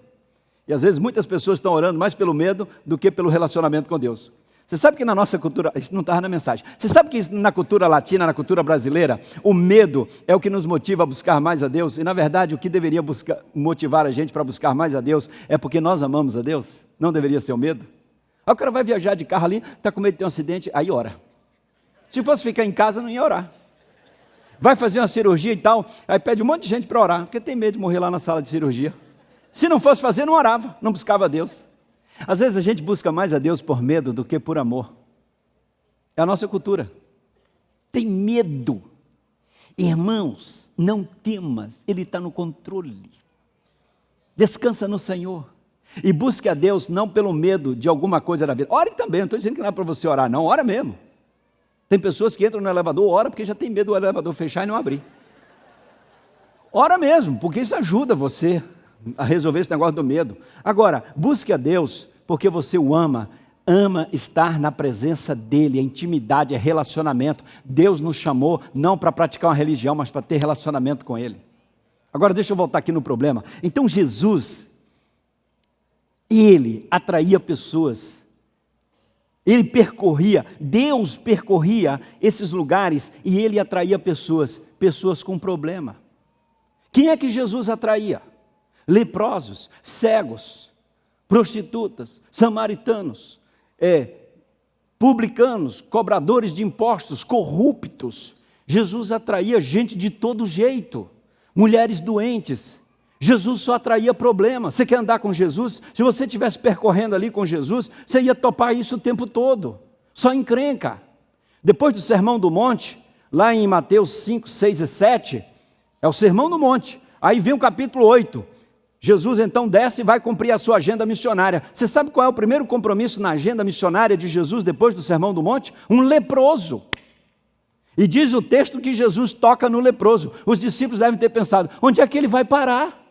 E às vezes muitas pessoas estão orando mais pelo medo do que pelo relacionamento com Deus. Você sabe que na nossa cultura, isso não estava na mensagem, você sabe que na cultura latina, na cultura brasileira, o medo é o que nos motiva a buscar mais a Deus, e na verdade o que deveria motivar a gente para buscar mais a Deus é porque nós amamos a Deus, não deveria ser o medo? Aí o cara vai viajar de carro ali, está com medo de ter um acidente, aí ora. Se fosse ficar em casa, não ia orar. Vai fazer uma cirurgia e tal, aí pede um monte de gente para orar, porque tem medo de morrer lá na sala de cirurgia. Se não fosse fazer, não orava, não buscava a Deus. Às vezes a gente busca mais a Deus por medo do que por amor. É a nossa cultura. Tem medo. Irmãos, não temas, Ele está no controle. Descansa no Senhor. E busque a Deus não pelo medo de alguma coisa da vida. Ore também, não estou dizendo que não é para você orar, não, ora mesmo. Tem pessoas que entram no elevador, ora porque já tem medo do elevador fechar e não abrir. Ora mesmo, porque isso ajuda você a resolver esse negócio do medo. Agora, busque a Deus porque você o ama estar na presença dEle, a intimidade, é relacionamento. Deus nos chamou não para praticar uma religião, mas para ter relacionamento com Ele. Agora deixa eu voltar aqui no problema. Então Jesus, Ele atraía pessoas, Ele percorria, Deus percorria esses lugares e Ele atraía pessoas com problema. Quem é que Jesus atraía? Leprosos, cegos, prostitutas, samaritanos, publicanos, cobradores de impostos, corruptos. Jesus atraía gente de todo jeito, mulheres doentes. Jesus só atraía problema. Você quer andar com Jesus? Se você estivesse percorrendo ali com Jesus, você ia topar isso o tempo todo, só encrenca. Depois do Sermão do Monte, lá em Mateus 5, 6 e 7, é o Sermão do Monte, aí vem o capítulo 8, Jesus então desce e vai cumprir a sua agenda missionária. Você sabe qual é o primeiro compromisso na agenda missionária de Jesus depois do Sermão do Monte? Um leproso. E diz o texto que Jesus toca no leproso. Os discípulos devem ter pensado, onde é que ele vai parar?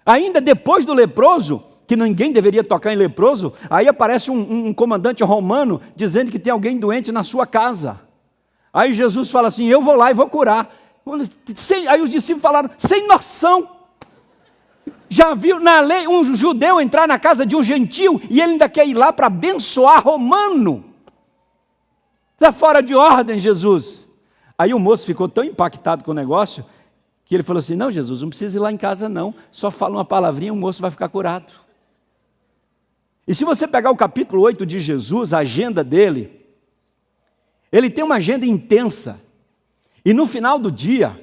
Ainda depois do leproso, que ninguém deveria tocar em leproso, aí aparece um comandante romano dizendo que tem alguém doente na sua casa. Aí Jesus fala assim, eu vou lá e vou curar. Aí os discípulos falaram, sem noção. Já viu na lei um judeu entrar na casa de um gentil e ele ainda quer ir lá para abençoar romano? Está fora de ordem, Jesus. Aí o moço ficou tão impactado com o negócio que ele falou assim, não Jesus, não precisa ir lá em casa não, só fala uma palavrinha e o moço vai ficar curado. E se você pegar o capítulo 8 de Jesus, a agenda dele, ele tem uma agenda intensa. E no final do dia,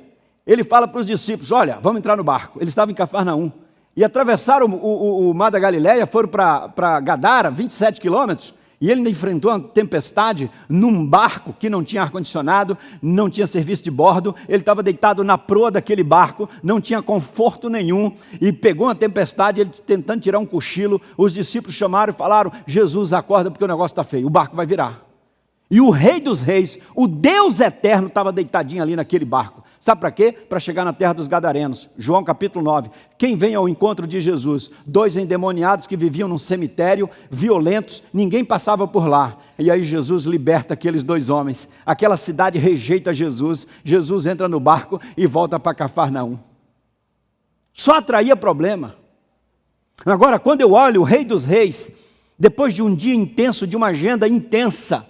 ele fala para os discípulos, olha, vamos entrar no barco. Eles estavam em Cafarnaum. E atravessaram o mar da Galileia, foram para Gadara, 27 quilômetros, e ele enfrentou uma tempestade num barco que não tinha ar-condicionado, não tinha serviço de bordo, ele estava deitado na proa daquele barco, não tinha conforto nenhum, e pegou uma tempestade, ele tentando tirar um cochilo, os discípulos chamaram e falaram, Jesus, acorda porque o negócio está feio, o barco vai virar. E o Rei dos Reis, o Deus eterno, estava deitadinho ali naquele barco. Sabe para quê? Para chegar na terra dos Gadarenos. João capítulo 9. Quem vem ao encontro de Jesus? 2 endemoniados que viviam num cemitério, violentos, ninguém passava por lá. E aí Jesus liberta aqueles 2 homens. Aquela cidade rejeita Jesus. Jesus entra no barco e volta para Cafarnaum. Só atraía problema. Agora, quando eu olho o Rei dos Reis, depois de um dia intenso, de uma agenda intensa,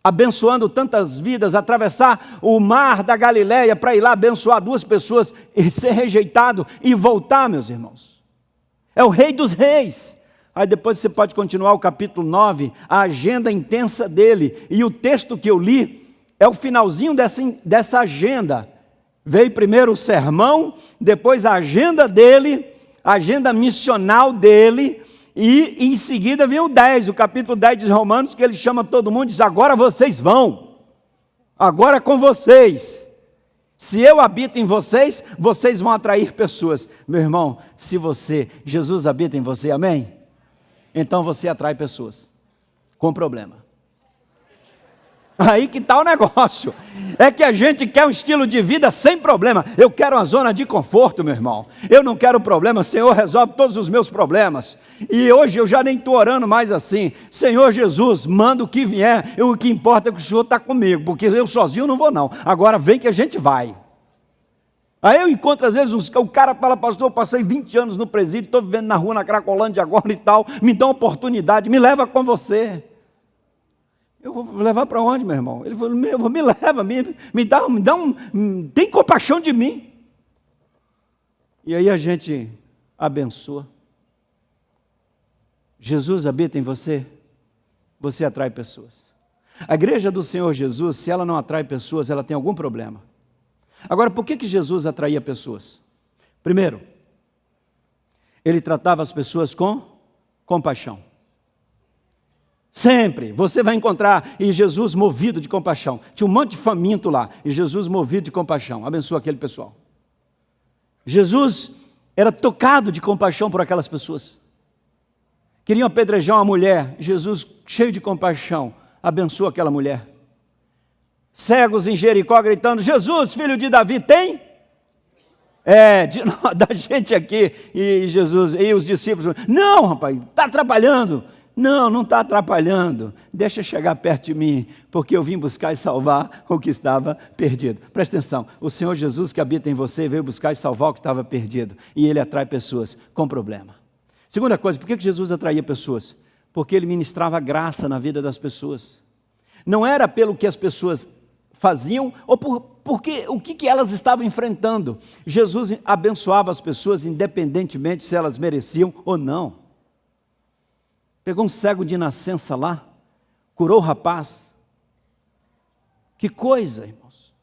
abençoando tantas vidas, atravessar o mar da Galileia para ir lá abençoar 2 pessoas e ser rejeitado e voltar, meus irmãos. É o Rei dos Reis. Aí depois você pode continuar o capítulo 9, a agenda intensa dele. E o texto que eu li é o finalzinho dessa agenda. Veio primeiro o sermão, depois a agenda dele, a agenda missional dele, e em seguida vem o capítulo 10 de Romanos, que ele chama todo mundo e diz, agora vocês vão, agora é com vocês. Se eu habito em vocês, vocês vão atrair pessoas. Meu irmão, se Jesus habita em você, amém? Então você atrai pessoas com problema. Aí que está o negócio. É que a gente quer um estilo de vida sem problema. Eu quero uma zona de conforto, meu irmão. Eu não quero problema. Senhor, resolve todos os meus problemas. E hoje eu já nem estou orando mais assim. Senhor Jesus, manda o que vier. O que importa é que o Senhor está comigo. Porque eu sozinho não vou não. Agora vem que a gente vai. Aí eu encontro às vezes o cara fala, pastor, eu passei 20 anos no presídio, estou vivendo na rua, na Cracolândia agora e tal. Me dá uma oportunidade, me leva com você. Eu vou levar para onde, meu irmão? Ele falou, me leva, me dá tem compaixão de mim. E aí a gente abençoa. Jesus habita em você, você atrai pessoas. A igreja do Senhor Jesus, se ela não atrai pessoas, ela tem algum problema. Agora, por que Jesus atraía pessoas? Primeiro, ele tratava as pessoas com compaixão. Sempre, você vai encontrar, e Jesus movido de compaixão. Tinha um monte de faminto lá, e Jesus movido de compaixão, abençoa aquele pessoal. Jesus era tocado de compaixão por aquelas pessoas. Queriam apedrejar uma mulher, Jesus cheio de compaixão, abençoa aquela mulher. Cegos em Jericó gritando, Jesus, filho de Davi, tem? Da gente aqui, e Jesus, e os discípulos, não rapaz, está atrapalhando. Não está atrapalhando, deixa chegar perto de mim, porque eu vim buscar e salvar o que estava perdido. Presta atenção, o Senhor Jesus que habita em você veio buscar e salvar o que estava perdido, e Ele atrai pessoas com problema. Segunda coisa, por que Jesus atraía pessoas? Porque Ele ministrava graça na vida das pessoas. Não era pelo que as pessoas faziam, ou porque o que elas estavam enfrentando. Jesus abençoava as pessoas independentemente se elas mereciam ou não. Pegou um cego de nascença lá, curou o rapaz. Que coisa, irmãos.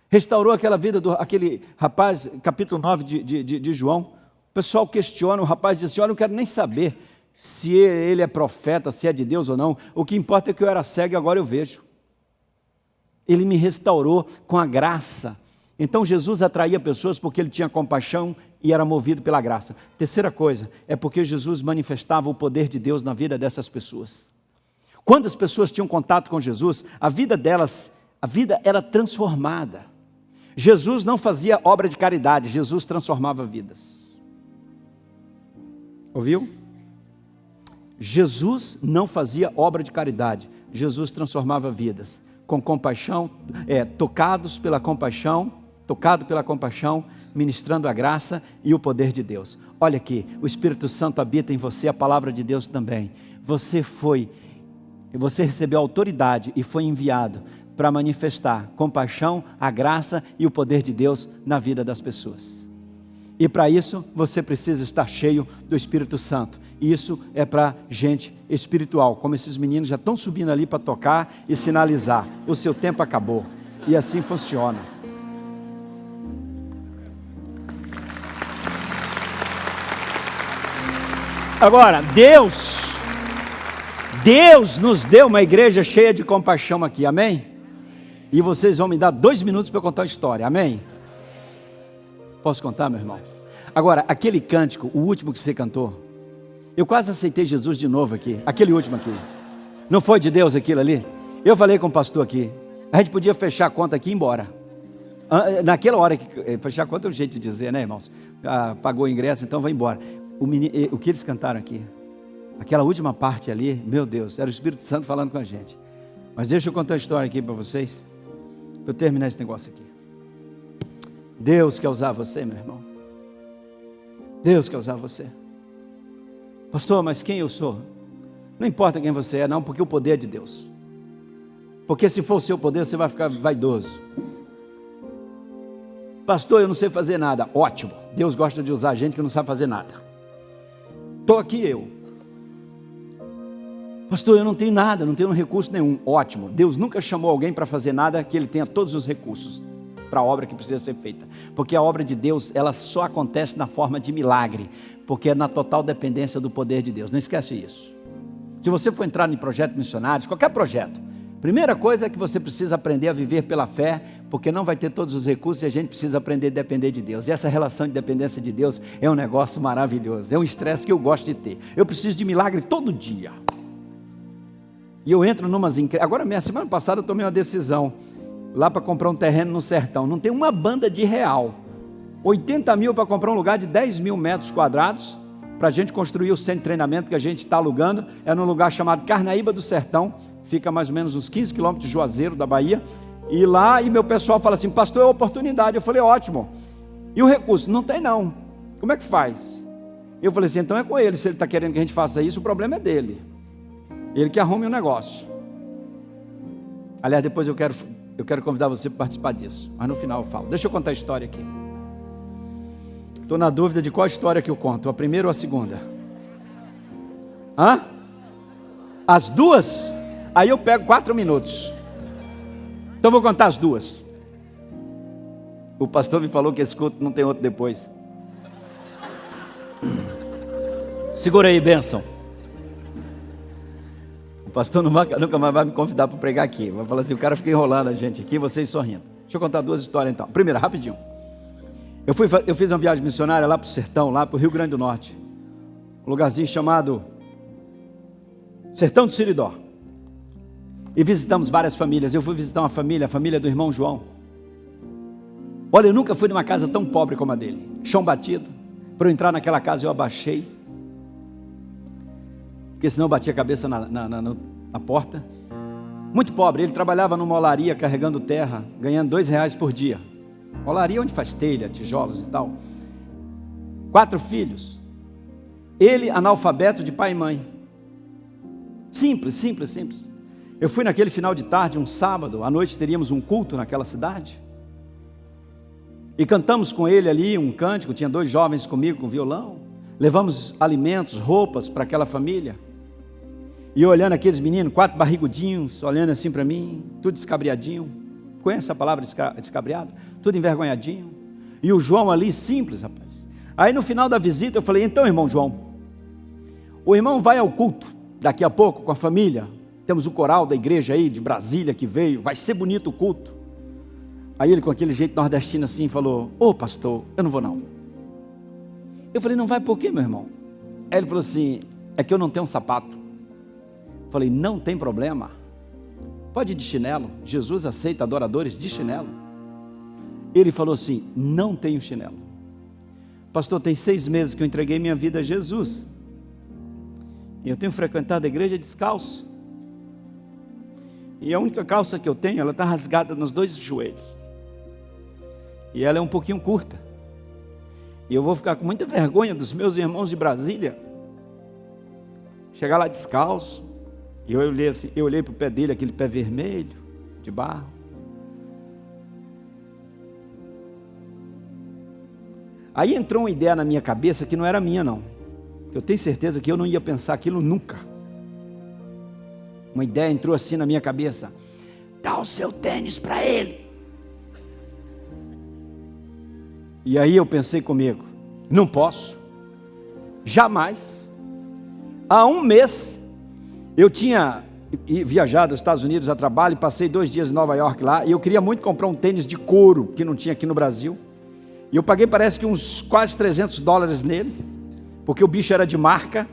Restaurou aquela vida daquele rapaz, capítulo 9 de João. O pessoal questiona, o rapaz diz assim, olha, eu não quero nem saber se ele é profeta, se é de Deus ou não. O que importa é que eu era cego e agora eu vejo. Ele me restaurou com a graça. Então Jesus atraía pessoas porque ele tinha compaixão e era movido pela graça. Terceira coisa, é porque Jesus manifestava o poder de Deus na vida dessas pessoas. Quando as pessoas tinham contato com Jesus, a vida era transformada. Jesus não fazia obra de caridade, Jesus transformava vidas. Ouviu? Jesus não fazia obra de caridade, Jesus transformava vidas. Com compaixão, tocado pela compaixão, ministrando a graça e o poder de Deus. Olha aqui, o Espírito Santo habita em você, a palavra de Deus também. Você recebeu autoridade e foi enviado para manifestar compaixão, a graça e o poder de Deus na vida das pessoas. E para isso, você precisa estar cheio do Espírito Santo. Isso é para gente espiritual, como esses meninos já estão subindo ali para tocar e sinalizar. O seu tempo acabou. E assim funciona. Agora, Deus nos deu uma igreja cheia de compaixão aqui, amém? E vocês vão me dar 2 minutos para eu contar a história, amém? Posso contar, meu irmão? Agora, aquele cântico, o último que você cantou, eu quase aceitei Jesus de novo aqui, aquele último aqui. Não foi de Deus aquilo ali? Eu falei com o pastor aqui, a gente podia fechar a conta aqui e ir embora. Naquela hora, fechar a conta é um jeito de dizer, né, irmãos? Pagou o ingresso, então vai embora. O que eles cantaram aqui, aquela última parte ali, meu Deus, era o Espírito Santo falando com a gente. Mas deixa eu contar a história aqui para vocês, para eu terminar esse negócio aqui. Deus quer usar você, meu irmão. Deus quer usar você. Pastor, mas quem eu sou? Não importa quem você é, não, porque o poder é de Deus. Porque se for o seu poder, você vai ficar vaidoso. Pastor, eu não sei fazer nada. Ótimo, Deus gosta de usar gente que não sabe fazer nada. Estou aqui eu. Pastor, eu não tenho nada, não tenho recurso nenhum. Ótimo, Deus nunca chamou alguém para fazer nada que ele tenha todos os recursos para a obra que precisa ser feita. Porque a obra de Deus, ela só acontece na forma de milagre, porque é na total dependência do poder de Deus. Não esquece isso. Se você for entrar em projeto missionário, qualquer projeto, primeira coisa é que você precisa aprender a viver pela fé, porque não vai ter todos os recursos e a gente precisa aprender a depender de Deus. E essa relação de dependência de Deus é um negócio maravilhoso, é um estresse que eu gosto de ter. Eu preciso de milagre todo dia. E eu entro numas... Agora, semana passada eu tomei uma decisão, lá para comprar um terreno no sertão. Não tem uma banda de real. 80 mil para comprar um lugar de 10 mil metros quadrados, para a gente construir o centro de treinamento que a gente está alugando. É num lugar chamado Carnaíba do Sertão, fica mais ou menos uns 15 quilômetros de Juazeiro, da Bahia. E lá, meu pessoal fala assim, pastor, é oportunidade. Eu falei, ótimo. E o recurso? Não tem não. Como é que faz? Eu falei assim, então é com ele. Se ele está querendo que a gente faça isso, o problema é dele. Ele que arrume o negócio. Aliás, depois eu quero convidar você para participar disso. Mas no final eu falo. Deixa eu contar a história aqui. Estou na dúvida de qual história que eu conto, a primeira ou a segunda? Hã? As duas? Aí eu pego 4 minutos. Então eu vou contar as duas. O pastor me falou que esse culto não tem outro depois. Segura aí, bênção. O pastor nunca mais vai me convidar para pregar aqui. Vai falar assim, o cara fica enrolando a gente aqui, vocês sorrindo. Deixa eu contar 2 histórias então. Primeira, rapidinho. Eu fiz uma viagem missionária lá para o sertão, lá para o Rio Grande do Norte. Um lugarzinho chamado Sertão do Siridó. E visitamos várias famílias. Eu fui visitar uma família, a família do irmão João. Olha, eu nunca fui numa casa tão pobre como a dele. Chão batido. Para eu entrar naquela casa eu abaixei, porque senão eu batia a cabeça na porta. Muito pobre. Ele trabalhava numa olaria carregando terra, ganhando R$2 por dia. Olaria onde faz telha, tijolos e tal. 4 filhos. Ele analfabeto de pai e mãe. Simples, simples, simples. Eu fui naquele final de tarde, um sábado, à noite teríamos um culto naquela cidade. E cantamos com ele ali um cântico, tinha 2 jovens comigo com violão. Levamos alimentos, roupas para aquela família. E eu olhando aqueles meninos, 4 barrigudinhos, olhando assim para mim, tudo descabriadinho. Conhece a palavra descabriado? Tudo envergonhadinho. E o João ali, simples, rapaz. Aí no final da visita eu falei, então irmão João, o irmão vai ao culto, daqui a pouco com a família. Temos o coral da igreja aí, de Brasília que veio, vai ser bonito o culto. Aí ele com aquele jeito nordestino assim falou, ô pastor, eu não vou não. Eu falei, não vai por quê meu irmão? Aí ele falou assim, é que eu não tenho um sapato. Eu falei, não tem problema, pode ir de chinelo, Jesus aceita adoradores de chinelo. Ele falou assim, não tenho chinelo. Pastor, tem 6 meses que eu entreguei minha vida a Jesus, e eu tenho frequentado a igreja descalço, e a única calça que eu tenho, ela está rasgada nos 2 joelhos, e ela é um pouquinho curta, e eu vou ficar com muita vergonha dos meus irmãos de Brasília, chegar lá descalço. E eu olhei assim, eu olhei para o pé dele, aquele pé vermelho, de barro. Aí entrou uma ideia na minha cabeça que não era minha não. Eu tenho certeza que eu não ia pensar aquilo nunca. Uma ideia entrou assim na minha cabeça. Dá o seu tênis para ele. E aí eu pensei comigo, não posso, jamais. Há 1 mês, eu tinha viajado aos Estados Unidos a trabalho, passei 2 dias em Nova York lá, e eu queria muito comprar um tênis de couro, que não tinha aqui no Brasil, e eu paguei parece que uns quase $300 nele, porque o bicho era de marca,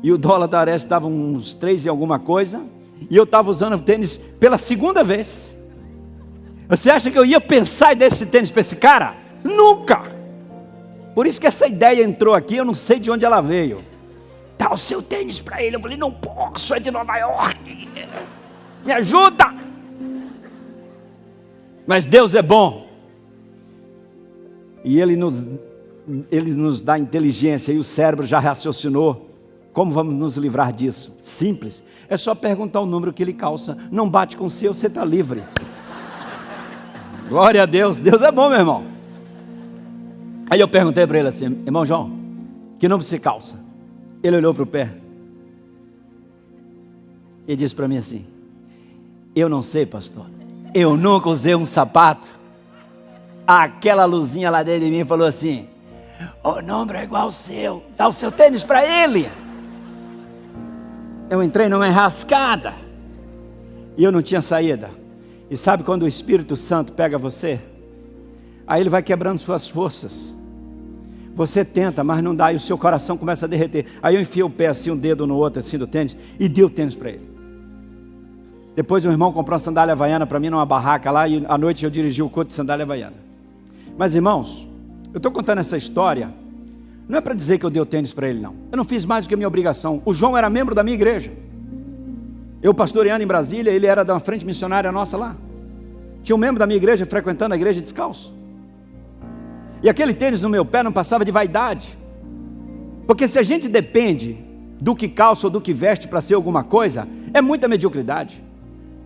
e o dólar da Areste estava uns 3 e alguma coisa, e eu estava usando o tênis pela 2ª vez. Você acha que eu ia pensar em dar esse tênis para esse cara? Nunca! Por isso que essa ideia entrou aqui, eu não sei de onde ela veio. Dá o seu tênis para ele. Eu falei, não posso, é de Nova York. Me ajuda! Mas Deus é bom. E Ele nos dá inteligência, e o cérebro já raciocinou. Como vamos nos livrar disso? Simples. É só perguntar o número que ele calça. Não bate com o seu, você está livre. Glória a Deus. Deus é bom, meu irmão. Aí eu perguntei para ele assim, irmão João, que número você calça? Ele olhou para o pé e disse para mim assim, eu não sei pastor, eu nunca usei um sapato. Aquela luzinha lá dentro de mim falou assim, o número é igual ao seu, dá o seu tênis para ele. Eu entrei numa enrascada e eu não tinha saída. E sabe quando o Espírito Santo pega você? Aí ele vai quebrando suas forças. Você tenta, mas não dá, e o seu coração começa a derreter. Aí eu enfiei o pé assim, um dedo no outro assim do tênis, e dei o tênis para ele. Depois um irmão comprou uma sandália havaiana para mim numa barraca lá, e à noite eu dirigi o culto de sandália havaiana. Mas irmãos, eu estou contando essa história, não é para dizer que eu dei o tênis para ele não. Eu não fiz mais do que a minha obrigação. O João era membro da minha igreja. Eu pastoreando em Brasília, ele era da frente missionária nossa lá. Tinha um membro da minha igreja frequentando a igreja descalço. E aquele tênis no meu pé não passava de vaidade. Porque se a gente depende do que calça ou do que veste para ser alguma coisa, é muita mediocridade.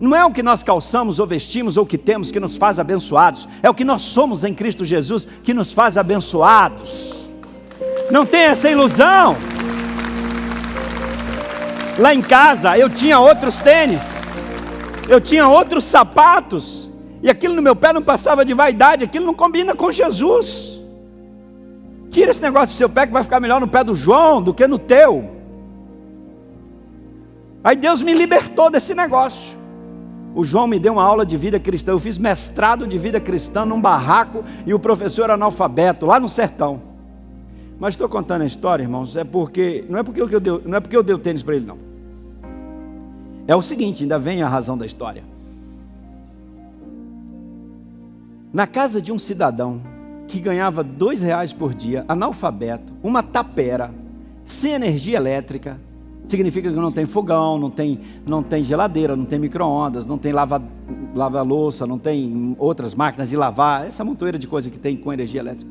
Não é o que nós calçamos ou vestimos ou o que temos que nos faz abençoados. É o que nós somos em Cristo Jesus que nos faz abençoados. Não tem essa ilusão. Lá em casa eu tinha outros tênis, eu tinha outros sapatos, e aquilo no meu pé não passava de vaidade, aquilo não combina com Jesus. Tira esse negócio do seu pé que vai ficar melhor no pé do João do que no teu. Aí Deus me libertou desse negócio. O João me deu uma aula de vida cristã, eu fiz mestrado de vida cristã num barraco, e o professor era analfabeto, lá no sertão. Mas estou contando a história, irmãos, não é porque eu dei o tênis para ele, não. É o seguinte, ainda vem a razão da história. Na casa de um cidadão que ganhava R$2 por dia, analfabeto, uma tapera, sem energia elétrica, significa que não tem fogão, não tem geladeira, não tem micro-ondas, não tem lava-louça, não tem outras máquinas de lavar, essa montoeira de coisa que tem com energia elétrica.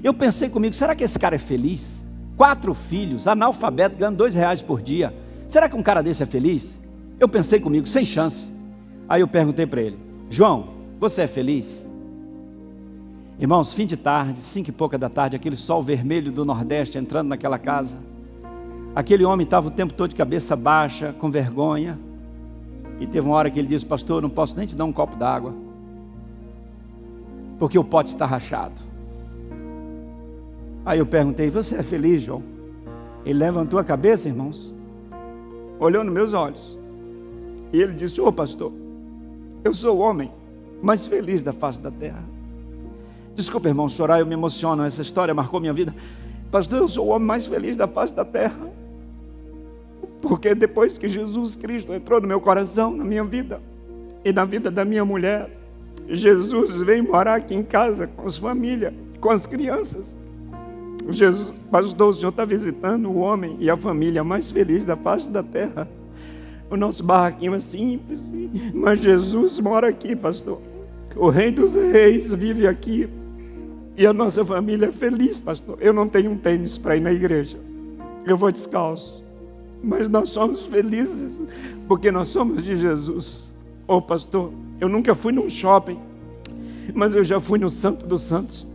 Eu pensei comigo, será que esse cara é feliz? 4 filhos, analfabeto, ganhando R$2 por dia. Será que um cara desse é feliz? Eu pensei comigo, sem chance. Aí eu perguntei para ele, João, você é feliz? Irmãos, fim de tarde, 5 e pouca da tarde, aquele sol vermelho do Nordeste entrando naquela casa. Aquele homem estava o tempo todo de cabeça baixa, com vergonha. E teve uma hora que ele disse, pastor, eu não posso nem te dar um copo d'água, porque o pote está rachado. Aí eu perguntei, você é feliz, João? Ele levantou a cabeça, irmãos, olhou nos meus olhos, e ele disse, pastor, eu sou o homem mais feliz da face da terra. Desculpa, irmão, chorar, eu me emociono, essa história marcou minha vida. Pastor, eu sou o homem mais feliz da face da terra, porque depois que Jesus Cristo entrou no meu coração, na minha vida, e na vida da minha mulher, Jesus veio morar aqui em casa, com as famílias, com as crianças. Jesus, pastor, o Senhor está visitando o homem e a família mais feliz da face da terra. O nosso barraquinho é simples, mas Jesus mora aqui, pastor. O Rei dos Reis vive aqui. E a nossa família é feliz, pastor. Eu não tenho um tênis para ir na igreja, eu vou descalço, mas nós somos felizes, porque nós somos de Jesus. Pastor, eu nunca fui num shopping, mas eu já fui no Santo dos Santos.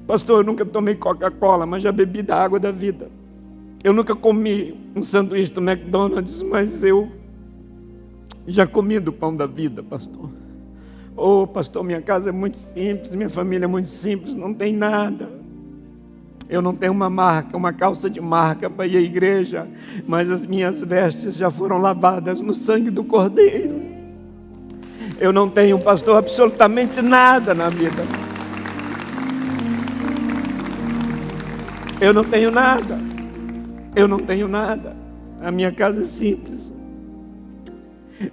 Pastor, eu nunca tomei Coca-Cola, mas já bebi da água da vida. Eu nunca comi um sanduíche do McDonald's, mas eu já comi do pão da vida, pastor. Pastor, minha casa é muito simples, minha família é muito simples, não tem nada. Eu não tenho uma calça de marca para ir à igreja, mas as minhas vestes já foram lavadas no sangue do Cordeiro. Eu não tenho, pastor, absolutamente nada na vida. Eu não tenho nada. Eu não tenho nada. A minha casa é simples,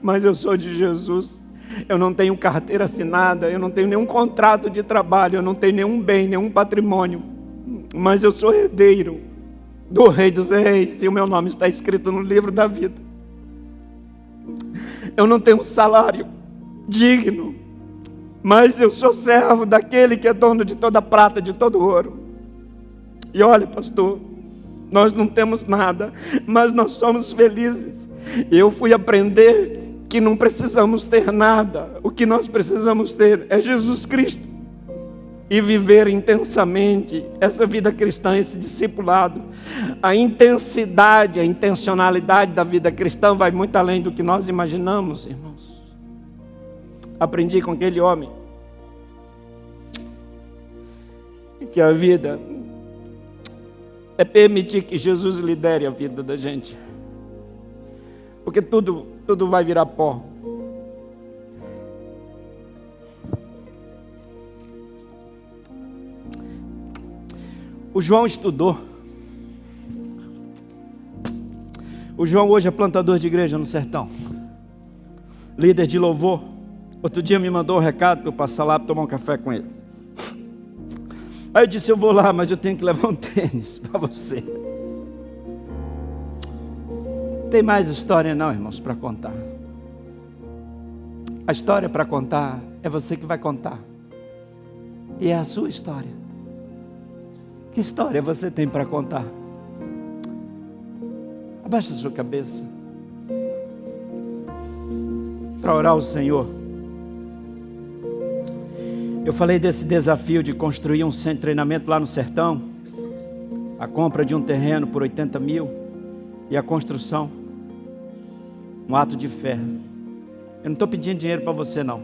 mas eu sou de Jesus. Eu não tenho carteira assinada, eu não tenho nenhum contrato de trabalho, eu não tenho nenhum bem, nenhum patrimônio, mas eu sou herdeiro do Rei dos Reis, e o meu nome está escrito no livro da vida. Eu não tenho um salário digno, mas eu sou servo daquele que é dono de toda prata, de todo ouro. E olha, pastor, nós não temos nada, mas nós somos felizes. Eu fui aprender que não precisamos ter nada, o que nós precisamos ter é Jesus Cristo, e viver intensamente essa vida cristã, esse discipulado. A intensidade, a intencionalidade da vida cristã vai muito além do que nós imaginamos, irmãos. Aprendi com aquele homem que a vida é permitir que Jesus lidere a vida da gente, porque tudo vai virar pó. O João estudou. O João hoje é plantador de igreja no sertão. Líder de louvor. Outro dia me mandou um recado para eu passar lá para tomar um café com ele. Aí eu disse, eu vou lá, mas eu tenho que levar um tênis para você. Não tem mais história não, irmãos, para contar. A história para contar é você que vai contar. E é a sua história. Que história você tem para contar? Abaixa a sua cabeça. Para orar ao Senhor. Eu falei desse desafio de construir um centro de treinamento lá no sertão. A compra de um terreno por 80 mil. E a construção. Um ato de fé. Eu não estou pedindo dinheiro para você não.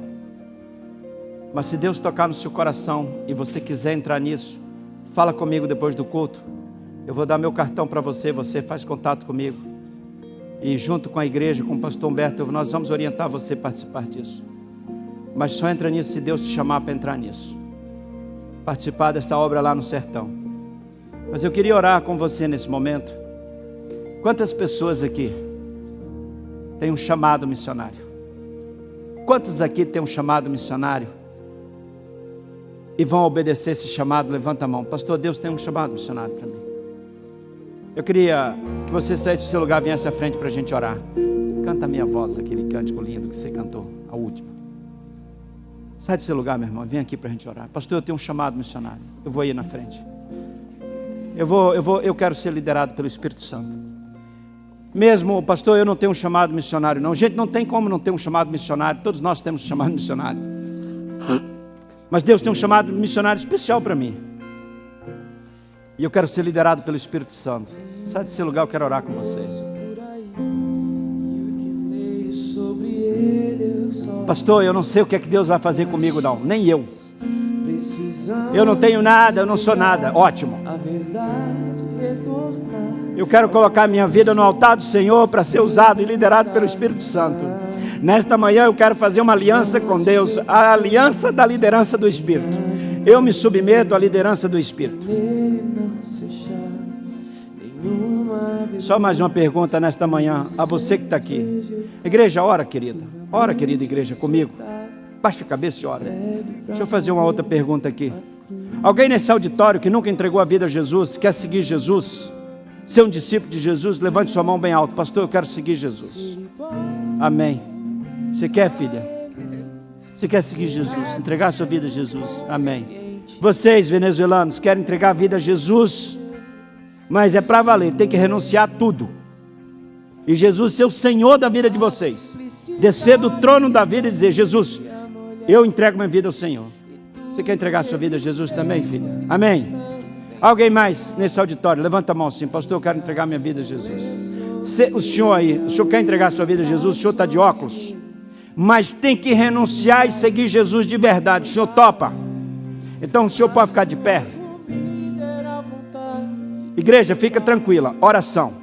Mas se Deus tocar no seu coração e você quiser entrar nisso, fala comigo depois do culto. Eu vou dar meu cartão para você, você faz contato comigo. E junto com a igreja, com o pastor Humberto, nós vamos orientar você a participar disso. Mas só entra nisso se Deus te chamar para entrar nisso. Participar dessa obra lá no sertão. Mas eu queria orar com você nesse momento. Quantas pessoas aqui têm um chamado missionário? Quantos aqui têm um chamado missionário? E vão obedecer esse chamado? Levanta a mão. Pastor, Deus tem um chamado missionário para mim. Eu queria que você saísse do seu lugar e viesse à frente para a gente orar. Canta a minha voz, aquele cântico lindo que você cantou, a última. Sai do seu lugar, meu irmão, vem aqui para a gente orar. Pastor, eu tenho um chamado missionário. Eu vou ir na frente. Eu quero ser liderado pelo Espírito Santo. Mesmo, pastor, eu não tenho um chamado missionário não. Gente, não tem como não ter um chamado missionário. Todos nós temos um chamado missionário. Mas Deus tem um chamado missionário especial para mim. E eu quero ser liderado pelo Espírito Santo. Sai desse lugar, eu quero orar com vocês. Pastor, eu não sei o que é que Deus vai fazer comigo não. Nem eu. Eu não tenho nada, eu não sou nada. Ótimo. Eu quero colocar minha vida no altar do Senhor para ser usado e liderado pelo Espírito Santo. Nesta manhã eu quero fazer uma aliança com Deus, a aliança da liderança do Espírito. Eu me submeto à liderança do Espírito. Só mais uma pergunta nesta manhã, a você que está aqui. Igreja, ora querida igreja, comigo. Baixa a cabeça e ora. Deixa eu fazer uma outra pergunta aqui. Alguém nesse auditório que nunca entregou a vida a Jesus, quer seguir Jesus, ser um discípulo de Jesus, levante sua mão bem alto. Pastor, eu quero seguir Jesus. Amém. Você quer, filha? Você quer seguir Jesus, entregar sua vida a Jesus? Amém. Vocês, venezuelanos, querem entregar a vida a Jesus, mas é para valer, tem que renunciar a tudo. E Jesus ser o Senhor da vida de vocês. Descer do trono da vida e dizer, Jesus, eu entrego minha vida ao Senhor. Você quer entregar sua vida a Jesus também, filha? Amém. Alguém mais nesse auditório? Levanta a mão assim, pastor, eu quero entregar minha vida a Jesus. O senhor aí, o senhor quer entregar sua vida a Jesus? O senhor está de óculos? Mas tem que renunciar e seguir Jesus de verdade. O senhor topa? Então o senhor pode ficar de pé. Igreja, fica tranquila. Oração.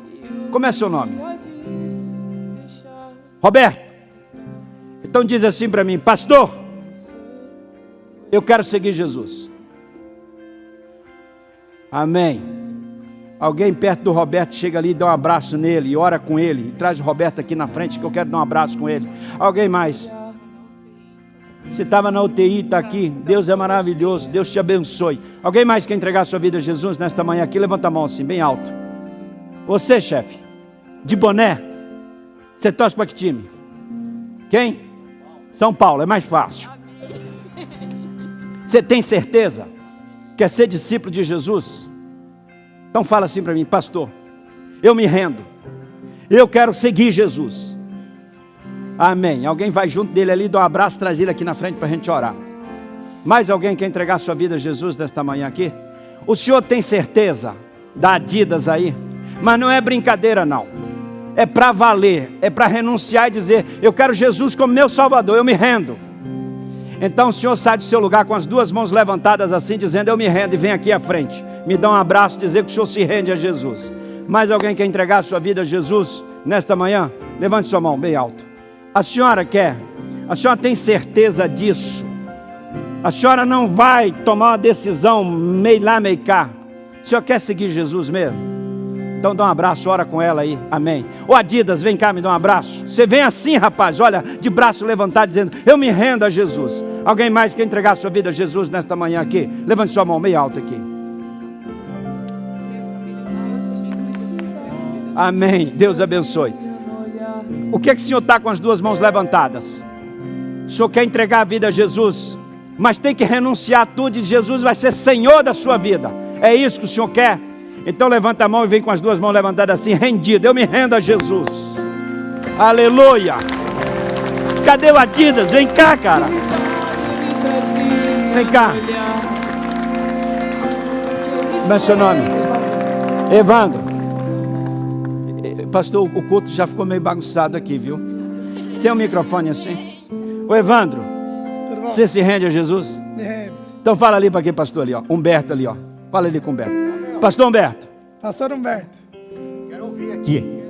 Como é seu nome? Roberto. Então diz assim para mim, pastor, eu quero seguir Jesus. Amém. Alguém perto do Roberto chega ali e dá um abraço nele e ora com ele. E traz o Roberto aqui na frente que eu quero dar um abraço com ele. Alguém mais? Você estava na UTI, está aqui. Deus é maravilhoso, Deus te abençoe. Alguém mais quer entregar sua vida a Jesus nesta manhã aqui? Levanta a mão assim, bem alto. Você, chefe, de boné, você torce para que time? Quem? São Paulo, é mais fácil. Você tem certeza? Quer ser discípulo de Jesus? Então fala assim para mim, pastor, eu me rendo. Eu quero seguir Jesus. Amém. Alguém vai junto dele ali, dá um abraço, traz ele aqui na frente para a gente orar. Mais alguém quer entregar sua vida a Jesus nesta manhã aqui? O senhor tem certeza da Adidas aí? Mas não é brincadeira não. É para valer, é para renunciar e dizer, eu quero Jesus como meu Salvador, eu me rendo. Então o senhor sai do seu lugar com as duas mãos levantadas assim, dizendo, eu me rendo, e vem aqui à frente. Me dá um abraço, dizer que o senhor se rende a Jesus. Mais alguém quer entregar sua vida a Jesus nesta manhã? Levante sua mão bem alto. A senhora quer? A senhora tem certeza disso? A senhora não vai tomar uma decisão meio lá, meio cá. O senhor quer seguir Jesus mesmo? Então dá um abraço, ora com ela aí, amém. Ô Adidas, vem cá, me dá um abraço. Você vem assim, rapaz, olha, de braço levantado, dizendo, eu me rendo a Jesus. Alguém mais quer entregar a sua vida a Jesus nesta manhã aqui? Levante sua mão meio alta aqui. Amém, Deus abençoe. O que é que o senhor está com as duas mãos levantadas? O senhor quer entregar a vida a Jesus, mas tem que renunciar a tudo e Jesus vai ser Senhor da sua vida. É isso que o senhor quer? Então levanta a mão e vem com as duas mãos levantadas assim, rendido. Eu me rendo a Jesus. Aleluia. Cadê o Adidas? Vem cá, cara. Vem cá. Como é seu nome? Evandro. Pastor, o culto já ficou meio bagunçado aqui, viu? Tem um microfone assim. Ô Evandro, você se rende a Jesus? Me rendo. Então fala ali para aquele pastor ali, ó. Humberto ali, ó. Fala ali com o Humberto. Pastor Humberto. Pastor Humberto. Quero ouvir aqui.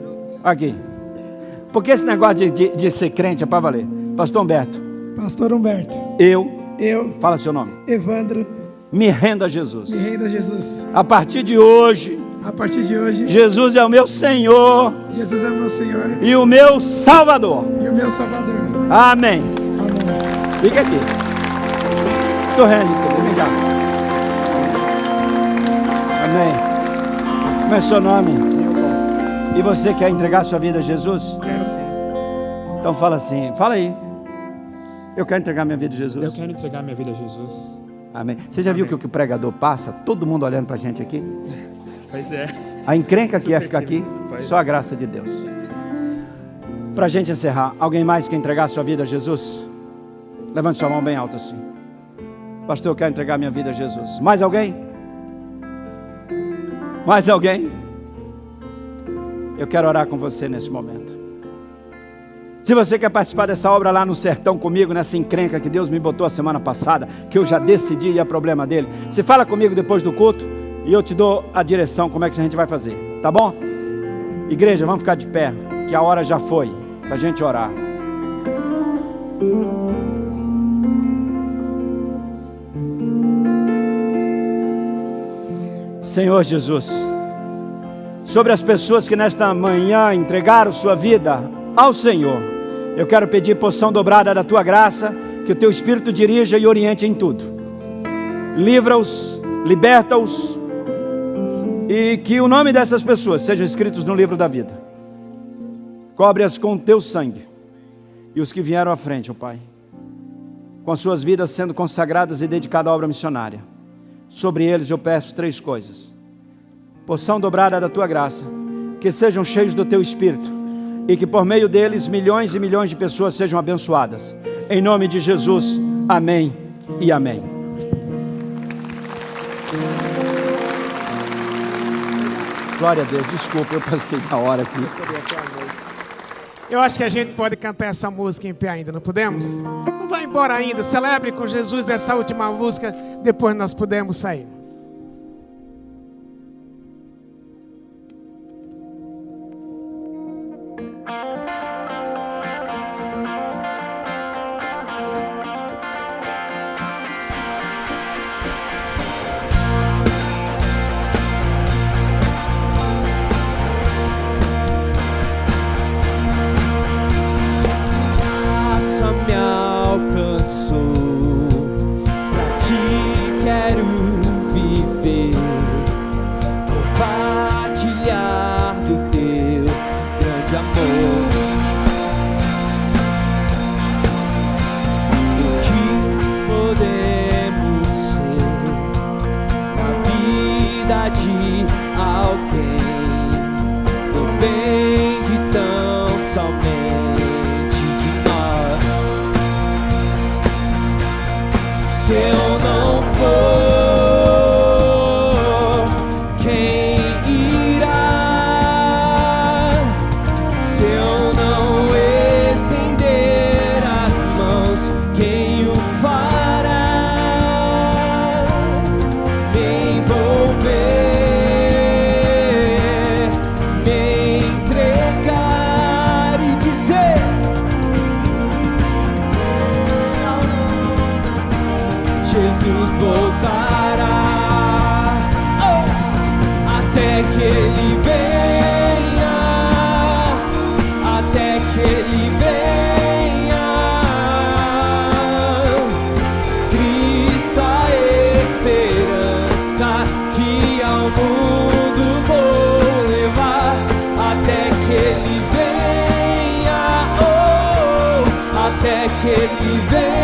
Aqui. Porque esse negócio de ser crente é para valer. Pastor Humberto. Pastor Humberto. Eu. Fala seu nome. Evandro. Me rendo a Jesus. Me rendo a Jesus. A partir de hoje. A partir de hoje. Jesus é o meu Senhor. Jesus é o meu Senhor. E o meu Salvador. E o meu Salvador. Amém. Amém. Fica aqui. Estou rendo, vem cá. Amém. Como é seu nome? E você quer entregar sua vida a Jesus? Quero sim. Então fala assim, fala aí. Eu quero entregar minha vida a Jesus. Eu quero entregar minha vida a Jesus. Amém. Você já viu que o que o pregador passa? Todo mundo olhando pra gente aqui? Pois é. A encrenca que ia ficar aqui, Pois é. só a graça de Deus. Pra gente encerrar, alguém mais quer entregar sua vida a Jesus? Levante sua mão bem alta assim. Pastor, eu quero entregar minha vida a Jesus. Mais alguém? Mais alguém? Eu quero orar com você nesse momento. Se você quer participar dessa obra lá no sertão comigo, nessa encrenca que Deus me botou a semana passada, que eu já decidi e é problema dele, você fala comigo depois do culto e eu te dou a direção, como é que a gente vai fazer, tá bom? Igreja, vamos ficar de pé, que a hora já foi, pra gente orar. Senhor Jesus, sobre as pessoas que nesta manhã entregaram sua vida ao Senhor, eu quero pedir porção dobrada da Tua graça, que o Teu Espírito dirija e oriente em tudo. Livra-os, liberta-os, e que o nome dessas pessoas sejam escritos no livro da vida. Cobre-as com o Teu sangue, e os que vieram à frente, ó Pai, com as suas vidas sendo consagradas e dedicadas à obra missionária. Sobre eles eu peço 3 coisas: porção dobrada da Tua graça, que sejam cheios do Teu Espírito, e que por meio deles milhões e milhões de pessoas sejam abençoadas. Em nome de Jesus, amém e amém. Glória a Deus, desculpa, eu passei da hora aqui. Eu acho que a gente pode cantar essa música em pé ainda, não podemos? Não vai embora ainda, celebre com Jesus essa última música, depois nós podemos sair. Jesus voltará. Oh! até que Ele venha, até que Ele venha. Cristo a esperança que ao mundo vou levar, até que Ele venha, oh, até que Ele venha.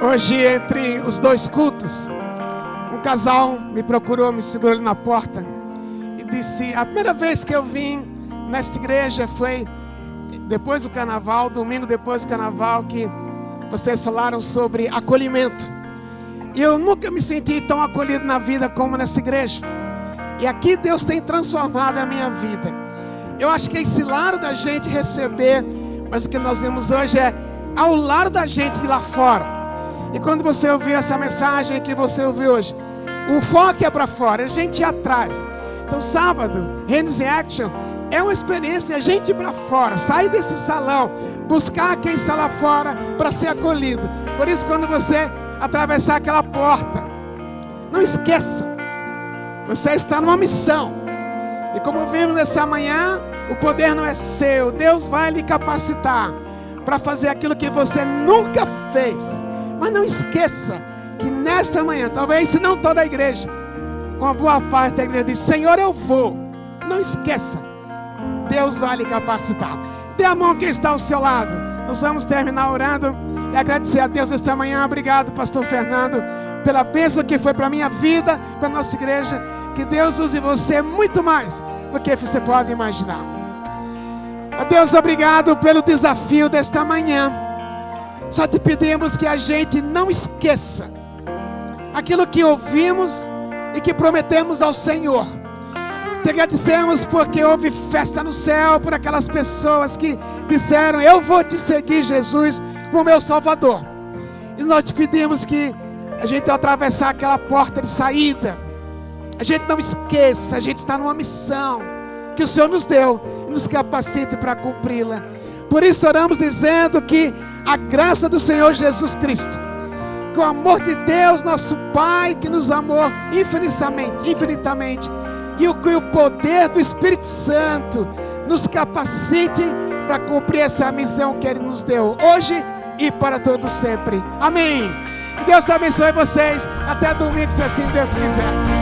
Hoje, entre os dois cultos, um casal me procurou, me segurou ali na porta e disse: a primeira vez que eu vim nesta igreja foi depois do carnaval, domingo depois do carnaval, que vocês falaram sobre acolhimento. E eu nunca me senti tão acolhido na vida como nessa igreja. E aqui Deus tem transformado a minha vida. Eu acho que é esse lado da gente receber, mas o que nós vemos hoje é ao lado da gente lá fora. E quando você ouvir essa mensagem que você ouviu hoje, o foco é para fora, a gente ir atrás. Então sábado, Hands in Action, é uma experiência a gente ir para fora, sair desse salão, buscar quem está lá fora para ser acolhido. Por isso, quando você atravessar aquela porta, não esqueça, você está numa missão. E como vimos nessa manhã, o poder não é seu, Deus vai lhe capacitar para fazer aquilo que você nunca fez. Mas não esqueça que nesta manhã, talvez se não toda a igreja, uma boa parte da igreja diz: Senhor, eu vou. Não esqueça, Deus vai lhe capacitar. Dê a mão quem está ao seu lado. Nós vamos terminar orando e agradecer a Deus esta manhã. Obrigado, pastor Fernando, pela bênção que foi para a minha vida, para a nossa igreja. Que Deus use você muito mais do que você pode imaginar. A Deus, obrigado pelo desafio desta manhã. Só te pedimos que a gente não esqueça aquilo que ouvimos e que prometemos ao Senhor. Te agradecemos porque houve festa no céu por aquelas pessoas que disseram: eu vou te seguir, Jesus, como meu Salvador. E nós te pedimos que a gente, ao atravessar aquela porta de saída, a gente não esqueça, a gente está numa missão que o Senhor nos deu e nos capacite para cumpri-la. Por isso oramos dizendo que a graça do Senhor Jesus Cristo, que o amor de Deus, nosso Pai, que nos amou infinitamente, e que o poder do Espírito Santo nos capacite para cumprir essa missão que Ele nos deu, hoje e para todos sempre. Amém. Que Deus abençoe vocês. Até domingo, se assim Deus quiser.